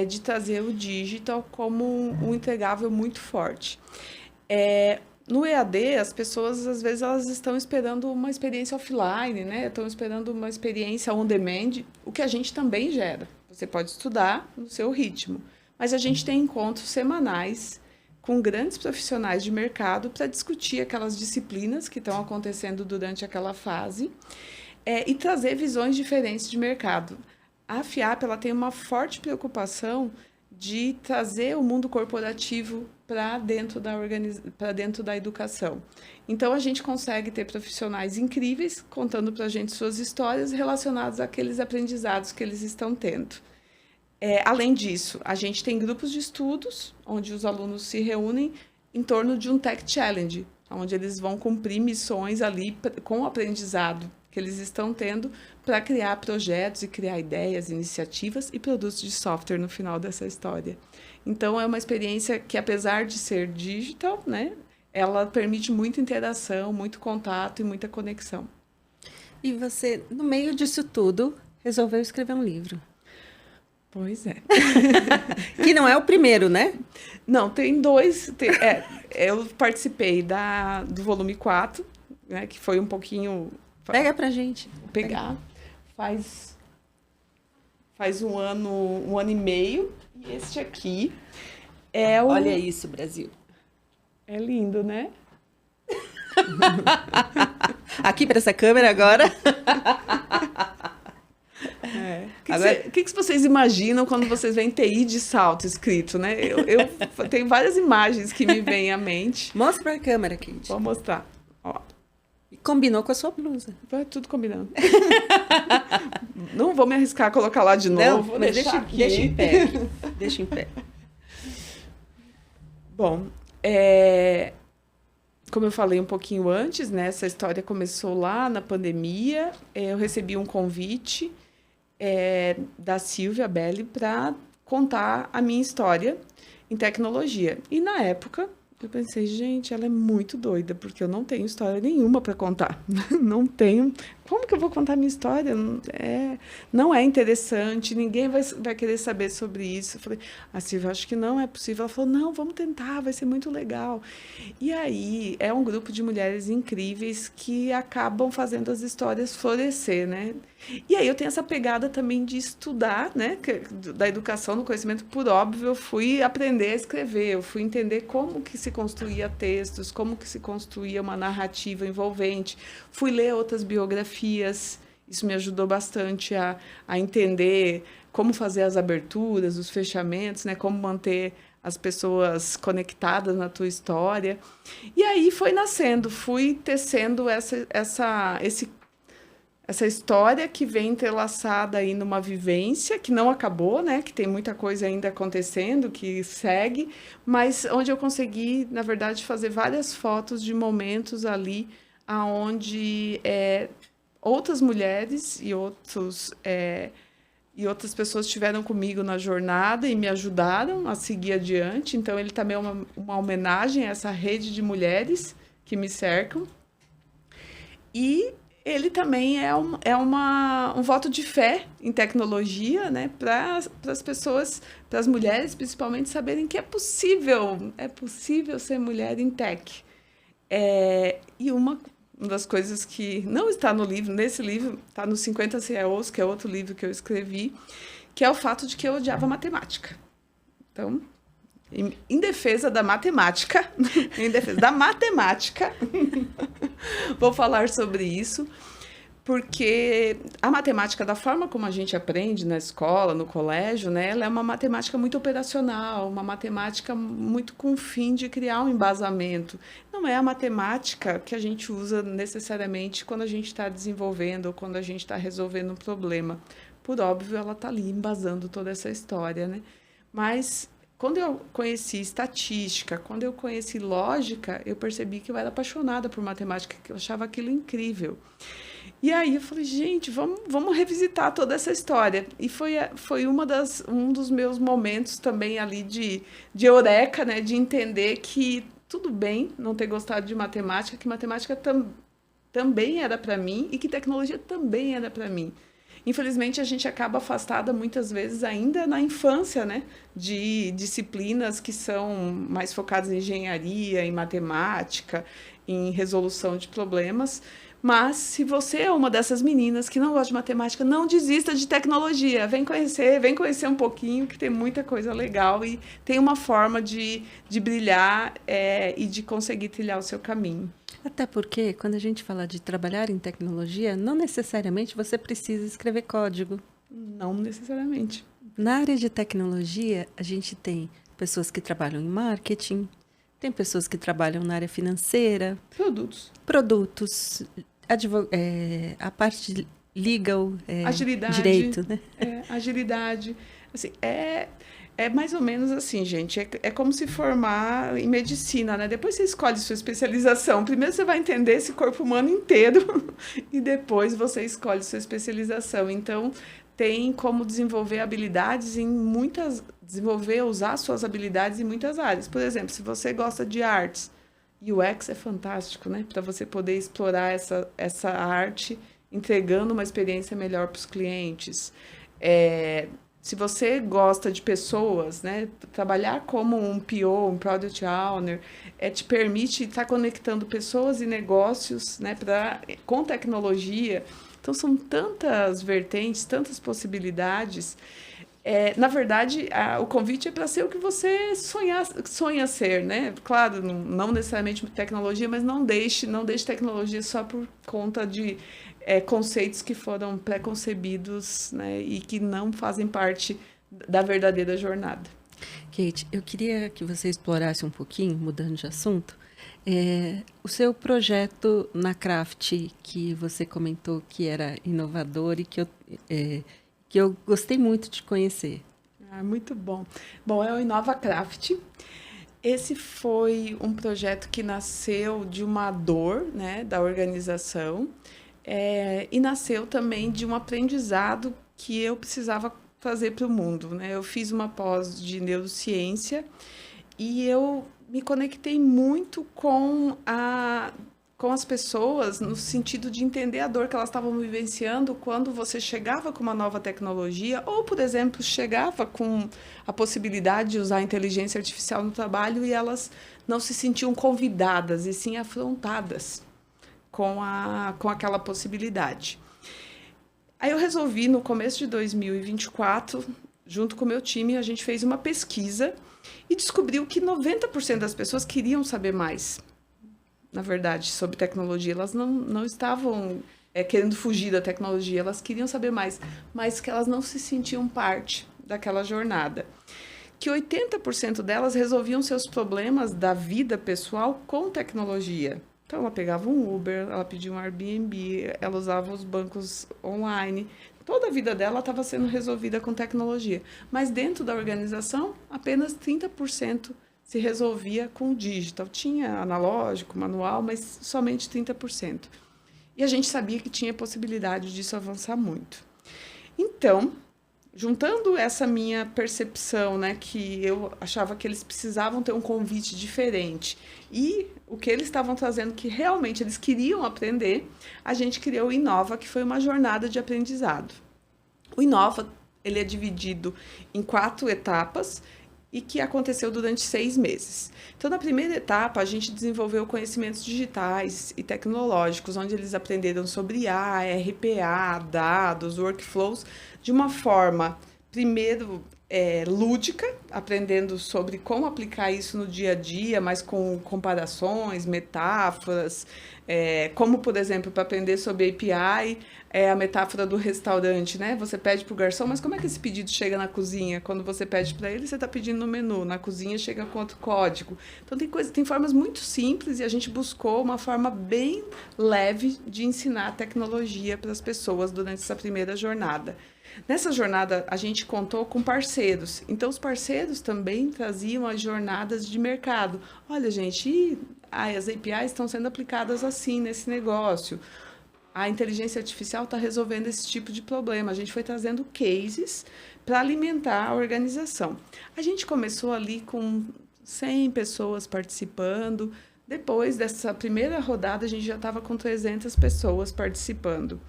de trazer o digital como um entregável muito forte. No EAD, as pessoas, às vezes, elas estão esperando uma experiência offline, né? Estão esperando uma experiência on demand, o que a gente também gera. Você pode estudar no seu ritmo, mas a gente tem encontros semanais com grandes profissionais de mercado para discutir aquelas disciplinas que estão acontecendo durante aquela fase e trazer visões diferentes de mercado. A FIAP ela tem uma forte preocupação de trazer o mundo corporativo para dentro da educação. Então, a gente consegue ter profissionais incríveis contando para a gente suas histórias relacionadas àqueles aprendizados que eles estão tendo. Além disso, a gente tem grupos de estudos, onde os alunos se reúnem em torno de um Tech Challenge, onde eles vão cumprir missões ali com o aprendizado que eles estão tendo para criar projetos e criar ideias, iniciativas e produtos de software no final dessa história. Então, é uma experiência que, apesar de ser digital, né, ela permite muita interação, muito contato e muita conexão. E você, no meio disso tudo, resolveu escrever um livro. Pois é. Que não é o primeiro, né? Não, tem dois. Eu participei do volume 4, né, que foi um pouquinho... Pega pra gente. Vou pegar. Faz um ano e meio. E este aqui é o... Olha isso, Brasil. É lindo, né? Aqui para essa câmera agora. O que vocês imaginam quando vocês veem TI de salto escrito, né? Eu tenho várias imagens que me vêm à mente. Mostra para a câmera, Kate. Vou mostrar. Ó. E combinou com a sua blusa. Vai tudo combinando. Não vou me arriscar a colocar lá de novo. Não, mas deixa em pé. Deixa em pé. Bom, como eu falei um pouquinho antes, né? Essa história começou lá na pandemia. Eu recebi um convite da Silvia Belli para contar a minha história em tecnologia. E, na época, eu pensei, gente, ela é muito doida, porque eu não tenho história nenhuma para contar. Não tenho. Como que eu vou contar a minha história? Não é interessante, ninguém vai querer saber sobre isso. Eu falei, Silvia, acho que não é possível. Ela falou, não, vamos tentar, vai ser muito legal. E aí, é um grupo de mulheres incríveis que acabam fazendo as histórias florescer, né? E aí eu tenho essa pegada também de estudar, né? Da educação, do conhecimento, por óbvio, eu fui aprender a escrever, eu fui entender como que se construía textos, como que se construía uma narrativa envolvente, fui ler outras biografias, isso me ajudou bastante a entender como fazer as aberturas, os fechamentos, né? Como manter as pessoas conectadas na tua história. E aí foi nascendo, fui tecendo essa história que vem entrelaçada aí numa vivência que não acabou, né? Que tem muita coisa ainda acontecendo, que segue, mas onde eu consegui, na verdade, fazer várias fotos de momentos ali onde outras mulheres e outras pessoas estiveram comigo na jornada e me ajudaram a seguir adiante. Então, ele também é uma homenagem a essa rede de mulheres que me cercam. E ele também é um voto de fé em tecnologia, né, para as pessoas, para as mulheres, principalmente, saberem que é possível ser mulher em tech. E uma das coisas que não está no livro, nesse livro, está no 50 CEOs, que é outro livro que eu escrevi, que é o fato de que eu odiava matemática. Então, em defesa da matemática, vou falar sobre isso, porque a matemática, da forma como a gente aprende na escola, no colégio, né, ela é uma matemática muito operacional, uma matemática muito com o fim de criar um embasamento. Não é a matemática que a gente usa necessariamente quando a gente está desenvolvendo ou quando a gente está resolvendo um problema. Por óbvio, ela está ali embasando toda essa história, né? Mas quando eu conheci estatística, quando eu conheci lógica, eu percebi que eu era apaixonada por matemática, que eu achava aquilo incrível. E aí eu falei, gente, vamos revisitar toda essa história. E foi um dos meus momentos também ali de eureka, né? De entender que tudo bem não ter gostado de matemática, que matemática também era para mim e que tecnologia também era para mim. Infelizmente, a gente acaba afastada muitas vezes ainda na infância, né, de disciplinas que são mais focadas em engenharia, em matemática, em resolução de problemas. Mas, se você é uma dessas meninas que não gosta de matemática, não desista de tecnologia. Vem conhecer um pouquinho, que tem muita coisa legal e tem uma forma de brilhar e de conseguir trilhar o seu caminho. Até porque, quando a gente fala de trabalhar em tecnologia, não necessariamente você precisa escrever código. Não necessariamente. Na área de tecnologia, a gente tem pessoas que trabalham em marketing, tem pessoas que trabalham na área financeira. Produtos. A parte de legal, agilidade, direito, né? Agilidade. Assim, é mais ou menos assim, gente. É como se formar em medicina, né? Depois você escolhe sua especialização. Primeiro você vai entender esse corpo humano inteiro e depois você escolhe sua especialização. Então, tem como desenvolver habilidades usar suas habilidades em muitas áreas. Por exemplo, se você gosta de artes, UX é fantástico, né? Para você poder explorar essa arte, entregando uma experiência melhor para os clientes. Se você gosta de pessoas, né, trabalhar como um PO, um Product Owner, te permite estar conectando pessoas e negócios, né, com tecnologia. Então, são tantas vertentes, tantas possibilidades. Na verdade, o convite é para ser o que você sonha ser, né? Claro, não necessariamente tecnologia, mas não deixe tecnologia só por conta de conceitos que foram pré-concebidos, né? E que não fazem parte da verdadeira jornada. Kate, eu queria que você explorasse um pouquinho, mudando de assunto, o seu projeto na Craft, que você comentou que era inovador e que eu gostei muito de conhecer. Muito bom. Bom, é o Inova Craft. Esse foi um projeto que nasceu de uma dor, né, da organização, e nasceu também de um aprendizado que eu precisava trazer para o mundo, né? Eu fiz uma pós de neurociência e eu me conectei muito com as pessoas no sentido de entender a dor que elas estavam vivenciando quando você chegava com uma nova tecnologia ou, por exemplo, chegava com a possibilidade de usar a inteligência artificial no trabalho e elas não se sentiam convidadas e sim afrontadas com aquela possibilidade. Aí eu resolvi, no começo de 2024, junto com o meu time, a gente fez uma pesquisa e descobriu que 90% das pessoas queriam saber mais, na verdade, sobre tecnologia. Elas não estavam querendo fugir da tecnologia, elas queriam saber mais, mas que elas não se sentiam parte daquela jornada. Que 80% delas resolviam seus problemas da vida pessoal com tecnologia. Então, ela pegava um Uber, ela pedia um Airbnb, ela usava os bancos online. Toda a vida dela estava sendo resolvida com tecnologia. Mas dentro da organização, apenas 30% se resolvia com o digital. Tinha analógico, manual, mas somente 30%. E a gente sabia que tinha possibilidade disso avançar muito. Então, juntando essa minha percepção, né, que eu achava que eles precisavam ter um convite diferente e o que eles estavam trazendo que realmente eles queriam aprender, a gente criou o Inova, que foi uma jornada de aprendizado. O Inova, ele é dividido em 4 etapas e que aconteceu durante 6 meses. Então, na primeira etapa, a gente desenvolveu conhecimentos digitais e tecnológicos, onde eles aprenderam sobre IA, RPA, dados, workflows, de uma forma, primeiro, lúdica, aprendendo sobre como aplicar isso no dia a dia, mas com comparações, metáforas, como, por exemplo, para aprender sobre API, a metáfora do restaurante, né? Você pede para o garçom, mas como é que esse pedido chega na cozinha? Quando você pede para ele, você está pedindo no menu, na cozinha chega com outro código. Então, tem formas muito simples e a gente buscou uma forma bem leve de ensinar tecnologia para as pessoas durante essa primeira jornada. Nessa jornada, a gente contou com parceiros. Então, os parceiros também traziam as jornadas de mercado. Olha, gente, as APIs estão sendo aplicadas assim nesse negócio. A inteligência artificial está resolvendo esse tipo de problema. A gente foi trazendo cases para alimentar a organização. A gente começou ali com 100 pessoas participando. Depois dessa primeira rodada, a gente já estava com 300 pessoas participando.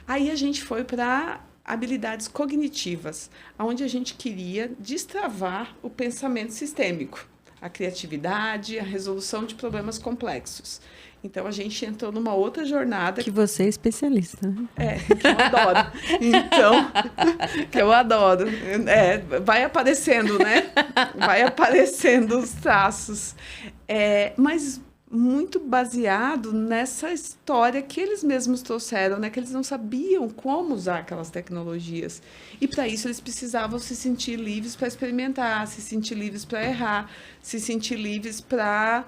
Aí a gente foi para habilidades cognitivas, onde a gente queria destravar o pensamento sistêmico, a criatividade, a resolução de problemas complexos. Então, a gente entrou numa outra jornada. Que você é especialista, né? Que eu adoro. Então, que eu adoro. Vai aparecendo, né? Vai aparecendo os traços. Mas muito baseado nessa história que eles mesmos trouxeram, né? Que eles não sabiam como usar aquelas tecnologias. E, para isso, eles precisavam se sentir livres para experimentar, se sentir livres para errar, se sentir livres para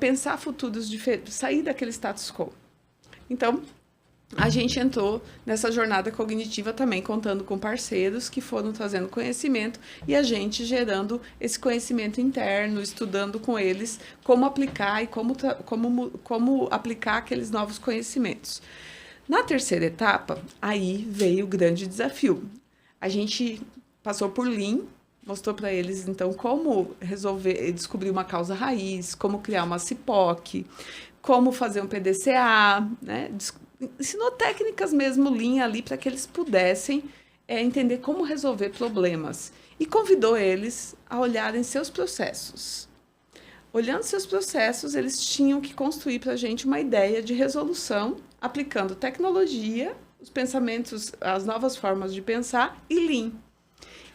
pensar futuros diferentes, sair daquele status quo. Então, a gente entrou nessa jornada cognitiva também, contando com parceiros que foram trazendo conhecimento e a gente gerando esse conhecimento interno, estudando com eles como aplicar e como aplicar aqueles novos conhecimentos. Na terceira etapa, aí veio o grande desafio. A gente passou por Lean, mostrou para eles, então, como descobrir uma causa raiz, como criar uma CIPOC, como fazer um PDCA, né? Ensinou técnicas mesmo Lean ali para que eles pudessem entender como resolver problemas e convidou eles a olharem seus processos. Olhando seus processos, eles tinham que construir para a gente uma ideia de resolução aplicando tecnologia, os pensamentos, as novas formas de pensar e Lean.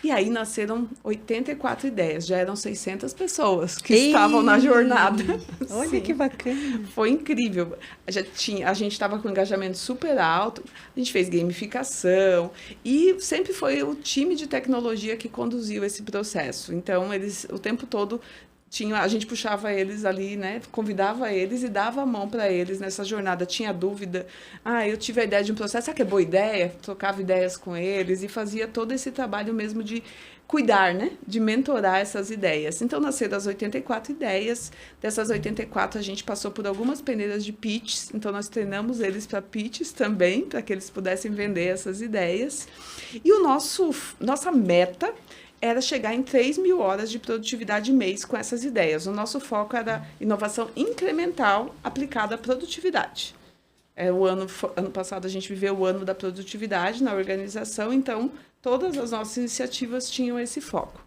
E aí nasceram 84 ideias, já eram 600 pessoas que estavam na jornada. Olha Sim. que bacana. Foi incrível. A gente estava com um engajamento super alto, a gente fez gamificação e sempre foi o time de tecnologia que conduziu esse processo. Então, eles o tempo todo a gente puxava eles ali, né? Convidava eles e dava a mão para eles nessa jornada. Tinha dúvida, eu tive a ideia de um processo, que é boa ideia? Trocava ideias com eles e fazia todo esse trabalho mesmo de cuidar, né? De mentorar essas ideias. Então, nasceram as 84 ideias. Dessas 84, a gente passou por algumas peneiras de pitches. Então, nós treinamos eles para pitches também, para que eles pudessem vender essas ideias. E nossa meta era chegar em 3.000 horas de produtividade mês com essas ideias. O nosso foco era inovação incremental aplicada à produtividade. Ano passado a gente viveu o ano da produtividade na organização, então todas as nossas iniciativas tinham esse foco.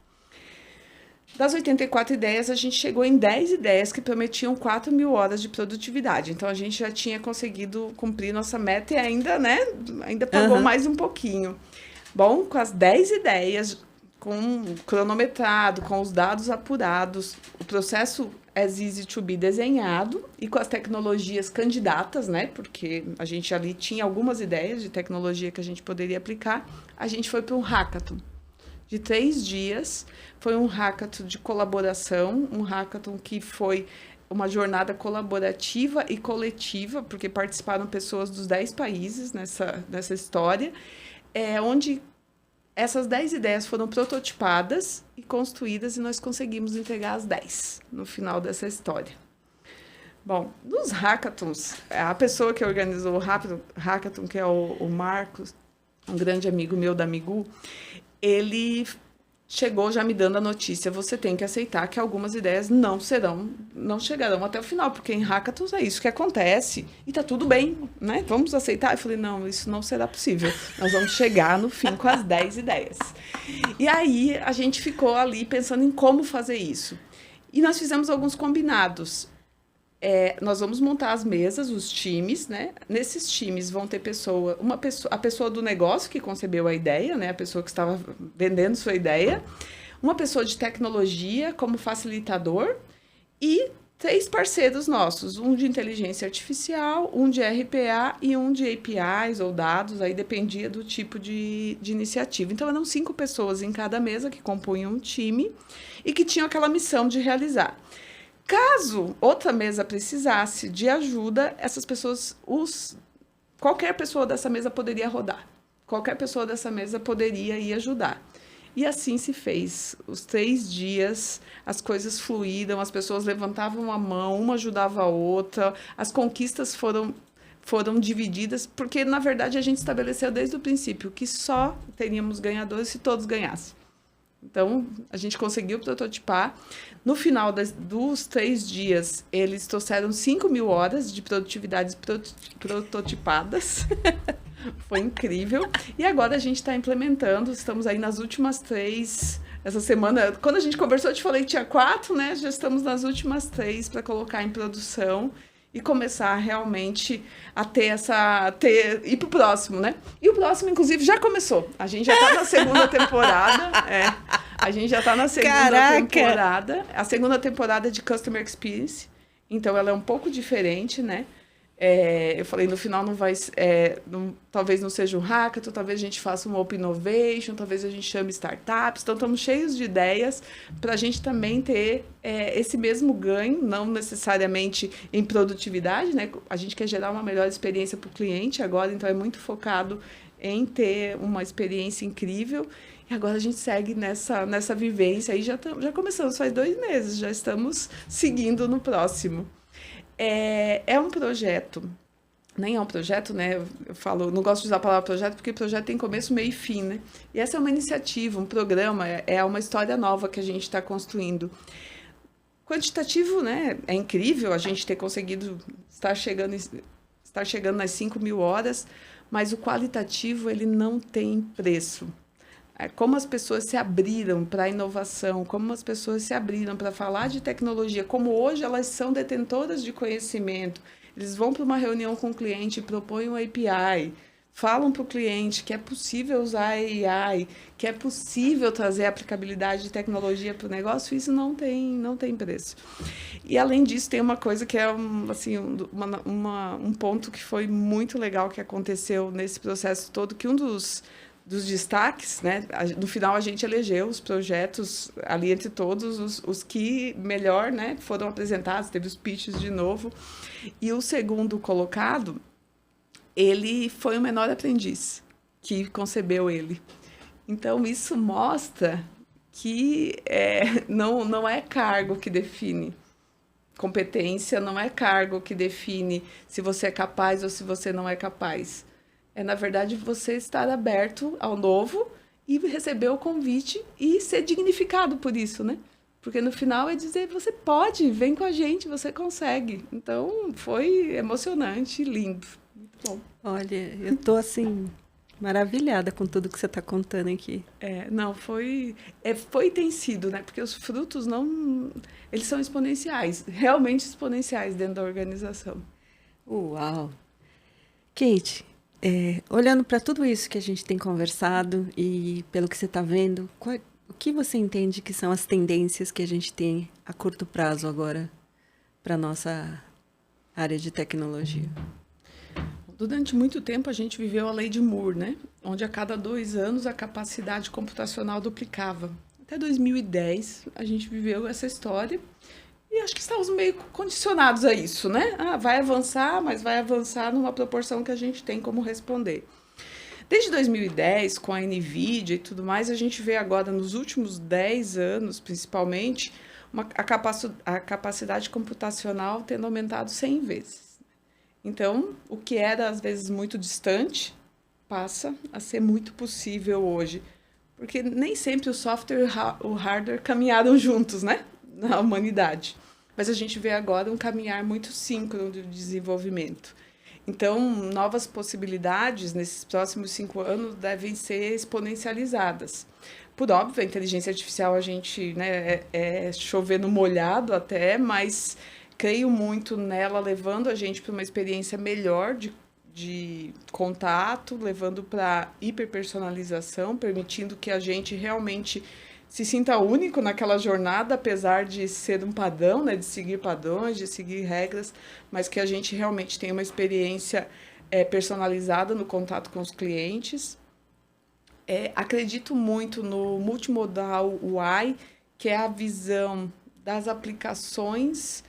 Das 84 ideias, a gente chegou em 10 ideias que prometiam 4.000 horas de produtividade. Então, a gente já tinha conseguido cumprir nossa meta e ainda pagou mais um pouquinho. Bom, com as 10 ideias, com cronometrado, com os dados apurados, o processo as easy to be desenhado e com as tecnologias candidatas, né? Porque a gente ali tinha algumas ideias de tecnologia que a gente poderia aplicar. A gente foi para um hackathon de 3 dias. Foi um hackathon de colaboração, um hackathon que foi uma jornada colaborativa e coletiva, porque participaram pessoas dos 10 países nessa história, onde essas 10 ideias foram prototipadas e construídas e nós conseguimos entregar as 10 no final dessa história. Bom, nos hackathons, a pessoa que organizou o hackathon, que é o Marcos, um grande amigo meu da Migu, ele chegou já me dando a notícia: você tem que aceitar que algumas ideias não chegarão até o final, porque em hackathons é isso que acontece e tá tudo bem, né? Vamos aceitar? Eu falei: não, isso não será possível. Nós vamos chegar no fim com as 10 ideias. E aí a gente ficou ali pensando em como fazer isso. E nós fizemos alguns combinados. Nós vamos montar as mesas, os times, né? Nesses times vão ter a pessoa do negócio que concebeu a ideia, né? A pessoa que estava vendendo sua ideia, uma pessoa de tecnologia como facilitador e 3 parceiros nossos, um de inteligência artificial, um de RPA e um de APIs ou dados, aí dependia do tipo de iniciativa. Então, eram 5 pessoas em cada mesa que compunham um time e que tinham aquela missão de realizar. Caso outra mesa precisasse de ajuda, essas pessoas, qualquer pessoa dessa mesa poderia rodar. Qualquer pessoa dessa mesa poderia ir ajudar. E assim se fez. Os 3 dias, as coisas fluíram, as pessoas levantavam a mão, uma ajudava a outra, as conquistas foram divididas, porque, na verdade, a gente estabeleceu desde o princípio que só teríamos ganhadores se todos ganhassem. Então, a gente conseguiu prototipar. No final dos 3 dias, eles trouxeram 5.000 horas de produtividades prototipadas. Foi incrível. E agora a gente está implementando, estamos aí nas últimas 3. Essa semana, quando a gente conversou, eu te falei que tinha 4, né? Já estamos nas últimas 3 para colocar em produção e começar realmente a ir pro próximo, né? E o próximo, inclusive, já começou. A gente já está na segunda temporada. A gente já está na segunda temporada. A segunda temporada é de Customer Experience. Então, ela é um pouco diferente, né? Eu falei, no final talvez não seja um hackathon, talvez a gente faça um Open Innovation, talvez a gente chame startups. Então, estamos cheios de ideias para a gente também ter esse mesmo ganho, não necessariamente em produtividade, né? A gente quer gerar uma melhor experiência para o cliente agora, então é muito focado em ter uma experiência incrível. E agora a gente segue nessa vivência. Aí já começamos, faz 2 meses, já estamos seguindo no próximo. É um projeto, nem é um projeto, né? Eu falo, não gosto de usar a palavra projeto, porque projeto tem começo, meio e fim, né? E essa é uma iniciativa, um programa, é uma história nova que a gente está construindo. Quantitativo, né? É incrível a gente ter conseguido estar chegando nas 5.000 horas, mas o qualitativo ele não tem preço. Como as pessoas se abriram para a inovação, como as pessoas se abriram para falar de tecnologia, como hoje elas são detentoras de conhecimento, eles vão para uma reunião com o cliente, propõem um API, falam para o cliente que é possível usar AI, que é possível trazer a aplicabilidade de tecnologia para o negócio, isso não tem preço. E, além disso, tem uma coisa que é assim, um ponto que foi muito legal que aconteceu nesse processo todo, que um dos destaques, né? No final, a gente elegeu os projetos ali entre todos, os que melhor, né, foram apresentados, teve os pitches de novo. E o segundo colocado, ele foi o menor aprendiz que concebeu ele. Então, isso mostra que não é cargo que define competência, não é cargo que define se você é capaz ou se você não é capaz. Na verdade, você estar aberto ao novo e receber o convite e ser dignificado por isso, né? Porque no final é dizer, você pode, vem com a gente, você consegue. Então, foi emocionante, lindo. Muito bom. Olha, eu tô assim, maravilhada com tudo que você está contando aqui. Não, foi e tem sido, né? Porque os frutos eles são exponenciais, realmente exponenciais dentro da organização. Uau! Kate, olhando para tudo isso que a gente tem conversado e pelo que você está vendo, o que você entende que são as tendências que a gente tem a curto prazo agora para a nossa área de tecnologia? Durante muito tempo, a gente viveu a lei de Moore, né? Onde a cada 2 anos a capacidade computacional duplicava. Até 2010, a gente viveu essa história e acho que estávamos meio condicionados a isso, né? Vai avançar, mas vai avançar numa proporção que a gente tem como responder. Desde 2010, com a NVIDIA e tudo mais, a gente vê agora, nos últimos 10 anos, principalmente, a capacidade computacional tendo aumentado 100 vezes. Então, o que era, às vezes, muito distante, passa a ser muito possível hoje. Porque nem sempre o software e o hardware caminharam juntos, né? Na humanidade. Mas a gente vê agora um caminhar muito síncrono de desenvolvimento. Então, novas possibilidades nesses próximos 5 anos devem ser exponencializadas. Por óbvio, a inteligência artificial a gente, né, chover no molhado até, mas creio muito nela, levando a gente para uma experiência melhor de contato, levando para hiperpersonalização, permitindo que a gente realmente se sinta único naquela jornada, apesar de ser um padrão, né, de seguir padrões, de seguir regras, mas que a gente realmente tenha uma experiência personalizada no contato com os clientes. Acredito muito no multimodal UI, que é a visão das aplicações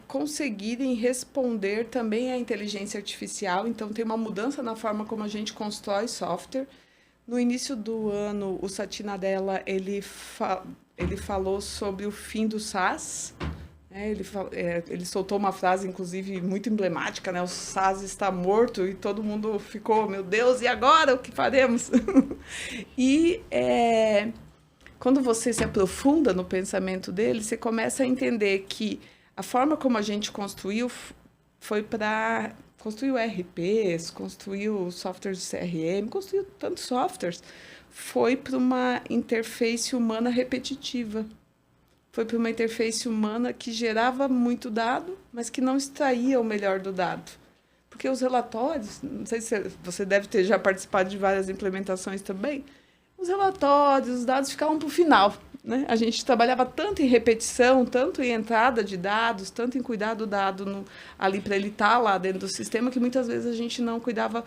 conseguirem responder também à inteligência artificial. Então, tem uma mudança na forma como a gente constrói software. No início do ano, o Satya Nadella, ele falou sobre o fim do SaaS. Ele soltou uma frase, inclusive, muito emblemática, né? O SaaS está morto, e todo mundo ficou, meu Deus, e agora o que faremos? E quando você se aprofunda no pensamento dele, você começa a entender que a forma como a gente construiu foi para construir RPs, construiu softwares de CRM, construiu tantos softwares, foi para uma interface humana repetitiva. Foi para uma interface humana que gerava muito dado, mas que não extraía o melhor do dado. Porque os relatórios, não sei se você deve ter já participado de várias implementações também, os relatórios, os dados ficavam para o final, né? A gente trabalhava tanto em repetição, tanto em entrada de dados, tanto em cuidar do dado ali para ele estar lá dentro do sistema, que muitas vezes a gente não cuidava.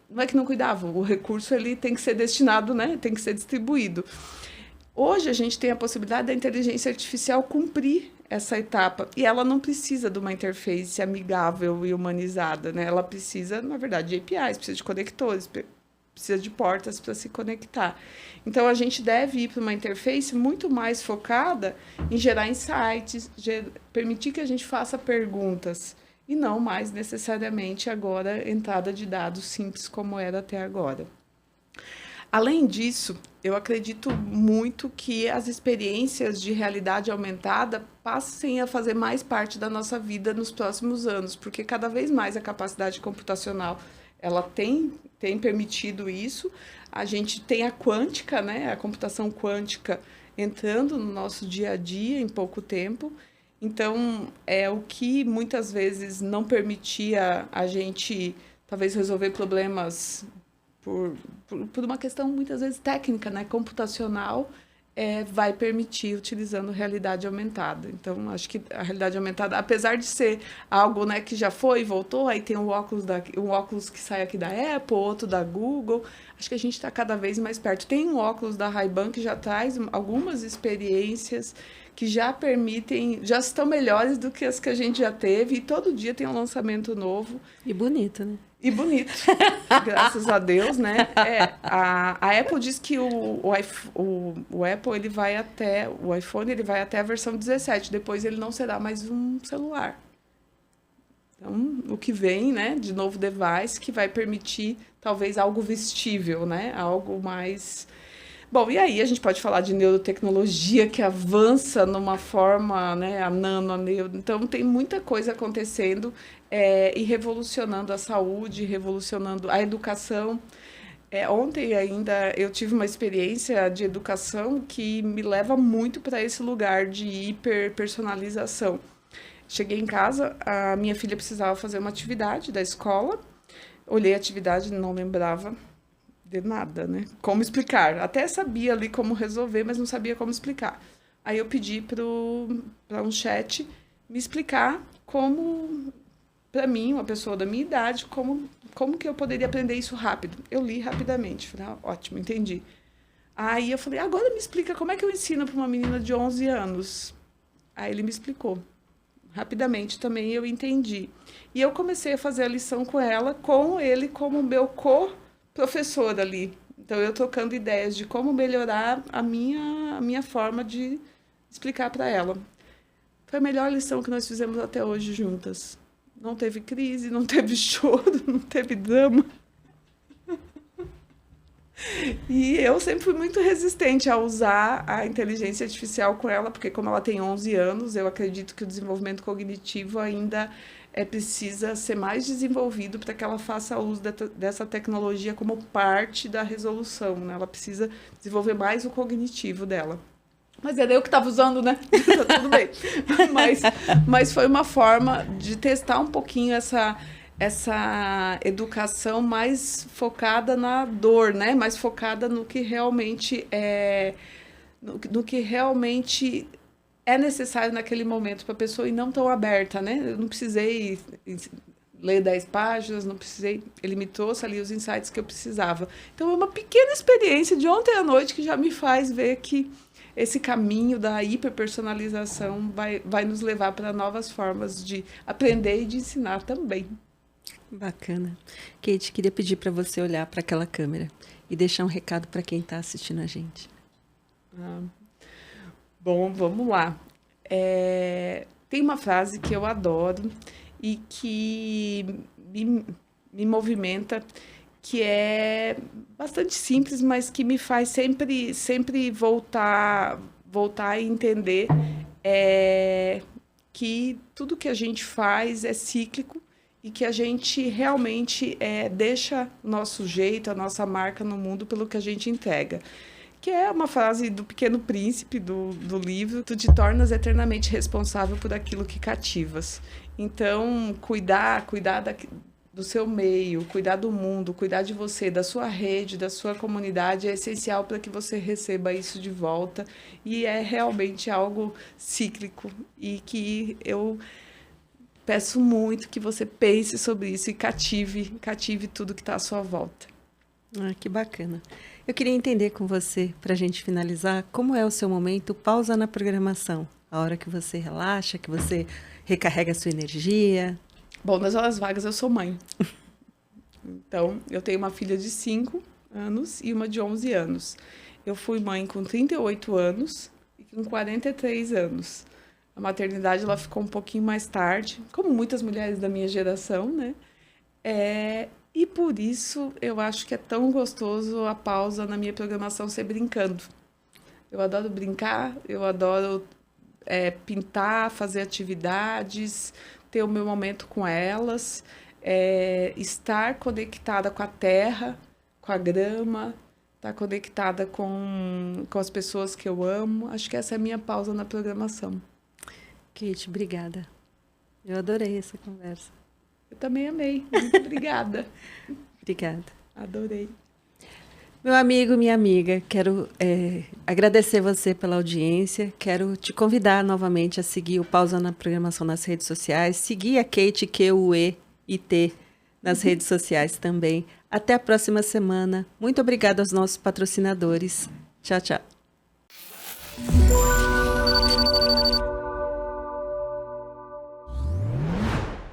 Não é que não cuidava, o recurso ele tem que ser destinado, né? Tem que ser distribuído. Hoje a gente tem a possibilidade da inteligência artificial cumprir essa etapa, e ela não precisa de uma interface amigável e humanizada, né? Ela precisa, na verdade, de APIs, precisa de conectores, precisa de portas para se conectar. Então, a gente deve ir para uma interface muito mais focada em gerar insights, permitir que a gente faça perguntas, e não mais necessariamente agora entrada de dados simples como era até agora. Além disso, eu acredito muito que as experiências de realidade aumentada passem a fazer mais parte da nossa vida nos próximos anos, porque cada vez mais a capacidade computacional ela tem permitido isso. A gente tem a quântica, né? A computação quântica entrando no nosso dia a dia em pouco tempo. Então, é o que muitas vezes não permitia a gente, talvez, resolver problemas por uma questão, muitas vezes, técnica, né? Computacional, vai permitir utilizando realidade aumentada. Então, acho que a realidade aumentada, apesar de ser algo, né, que já foi e voltou, aí tem um óculos que sai aqui da Apple, outro da Google, acho que a gente está cada vez mais perto. Tem um óculos da Ray-Ban que já traz algumas experiências que já permitem, já estão melhores do que as que a gente já teve, e todo dia tem um lançamento novo. E bonito, né? E bonito, graças a Deus, né? A Apple diz que o Apple ele vai até o iPhone, ele vai até a versão 17, depois ele não será mais um celular. Então, o que vem, né, de novo device que vai permitir talvez algo vestível, né? Algo mais. Bom, e aí a gente pode falar de neurotecnologia que avança numa forma, né, a nano, a neuro. Então, tem muita coisa acontecendo e revolucionando a saúde, revolucionando a educação. Ontem ainda eu tive uma experiência de educação que me leva muito para esse lugar de hiperpersonalização. Cheguei em casa, a minha filha precisava fazer uma atividade da escola, olhei a atividade, não lembrava de nada, né? Como explicar. Até sabia ali como resolver, mas não sabia como explicar. Aí eu pedi para um chat me explicar como, para mim, uma pessoa da minha idade, como que eu poderia aprender isso rápido. Eu li rapidamente. Falei, ótimo, entendi. Aí eu falei, agora me explica como é que eu ensino para uma menina de 11 anos. Aí ele me explicou. Rapidamente também eu entendi. E eu comecei a fazer a lição com ela, com ele como meu professor ali. Então, eu trocando ideias de como melhorar a minha forma de explicar para ela. Foi a melhor lição que nós fizemos até hoje juntas. Não teve crise, não teve choro, não teve drama. E eu sempre fui muito resistente a usar a inteligência artificial com ela, porque como ela tem 11 anos, eu acredito que o desenvolvimento cognitivo ainda precisa ser mais desenvolvido para que ela faça uso dessa tecnologia como parte da resolução, né? Ela precisa desenvolver mais o cognitivo dela. Mas era eu que estava usando, né? Tá tudo bem. Mas foi uma forma de testar um pouquinho essa educação mais focada na dor, né? Mais focada no que realmente no que realmente é necessário naquele momento para a pessoa e não tão aberta, né? Eu não precisei ler 10 páginas, não precisei... Ele me trouxe ali os insights que eu precisava. Então, é uma pequena experiência de ontem à noite que já me faz ver que esse caminho da hiperpersonalização vai nos levar para novas formas de aprender e de ensinar também. Bacana. Kate, queria pedir para você olhar para aquela câmera e deixar um recado para quem está assistindo a gente. Bom, vamos lá. Tem uma frase que eu adoro e que me movimenta, que é bastante simples, mas que me faz sempre voltar a entender que tudo que a gente faz é cíclico e que a gente realmente deixa o nosso jeito, a nossa marca no mundo pelo que a gente entrega. Que é uma frase do Pequeno Príncipe, do livro, tu te tornas eternamente responsável por aquilo que cativas. Então, cuidar do seu meio, cuidar do mundo, cuidar de você, da sua rede, da sua comunidade, é essencial para que você receba isso de volta. E é realmente algo cíclico e que eu peço muito que você pense sobre isso e cative tudo que está à sua volta. Que bacana. Eu queria entender com você, para a gente finalizar, como é o seu momento pausa na programação? A hora que você relaxa, que você recarrega a sua energia? Bom, nas horas vagas eu sou mãe. Então, eu tenho uma filha de 5 anos e uma de 11 anos. Eu fui mãe com 38 anos e com 43 anos. A maternidade ela ficou um pouquinho mais tarde, como muitas mulheres da minha geração, né? E por isso eu acho que é tão gostoso a pausa na minha programação ser brincando. Eu adoro brincar, eu adoro pintar, fazer atividades, ter o meu momento com elas. estar conectada com a terra, com a grama, estar conectada com as pessoas que eu amo. Acho que essa é a minha pausa na programação. Kate, obrigada. Eu adorei essa conversa. Eu também amei. Muito obrigada. Obrigada. Adorei. Meu amigo, minha amiga, quero agradecer você pela audiência. Quero te convidar novamente a seguir o Pausa na Programação nas redes sociais. Seguir a Kate, Q-U-E-I-T, nas redes sociais também. Até a próxima semana. Muito obrigada aos nossos patrocinadores. Tchau, tchau.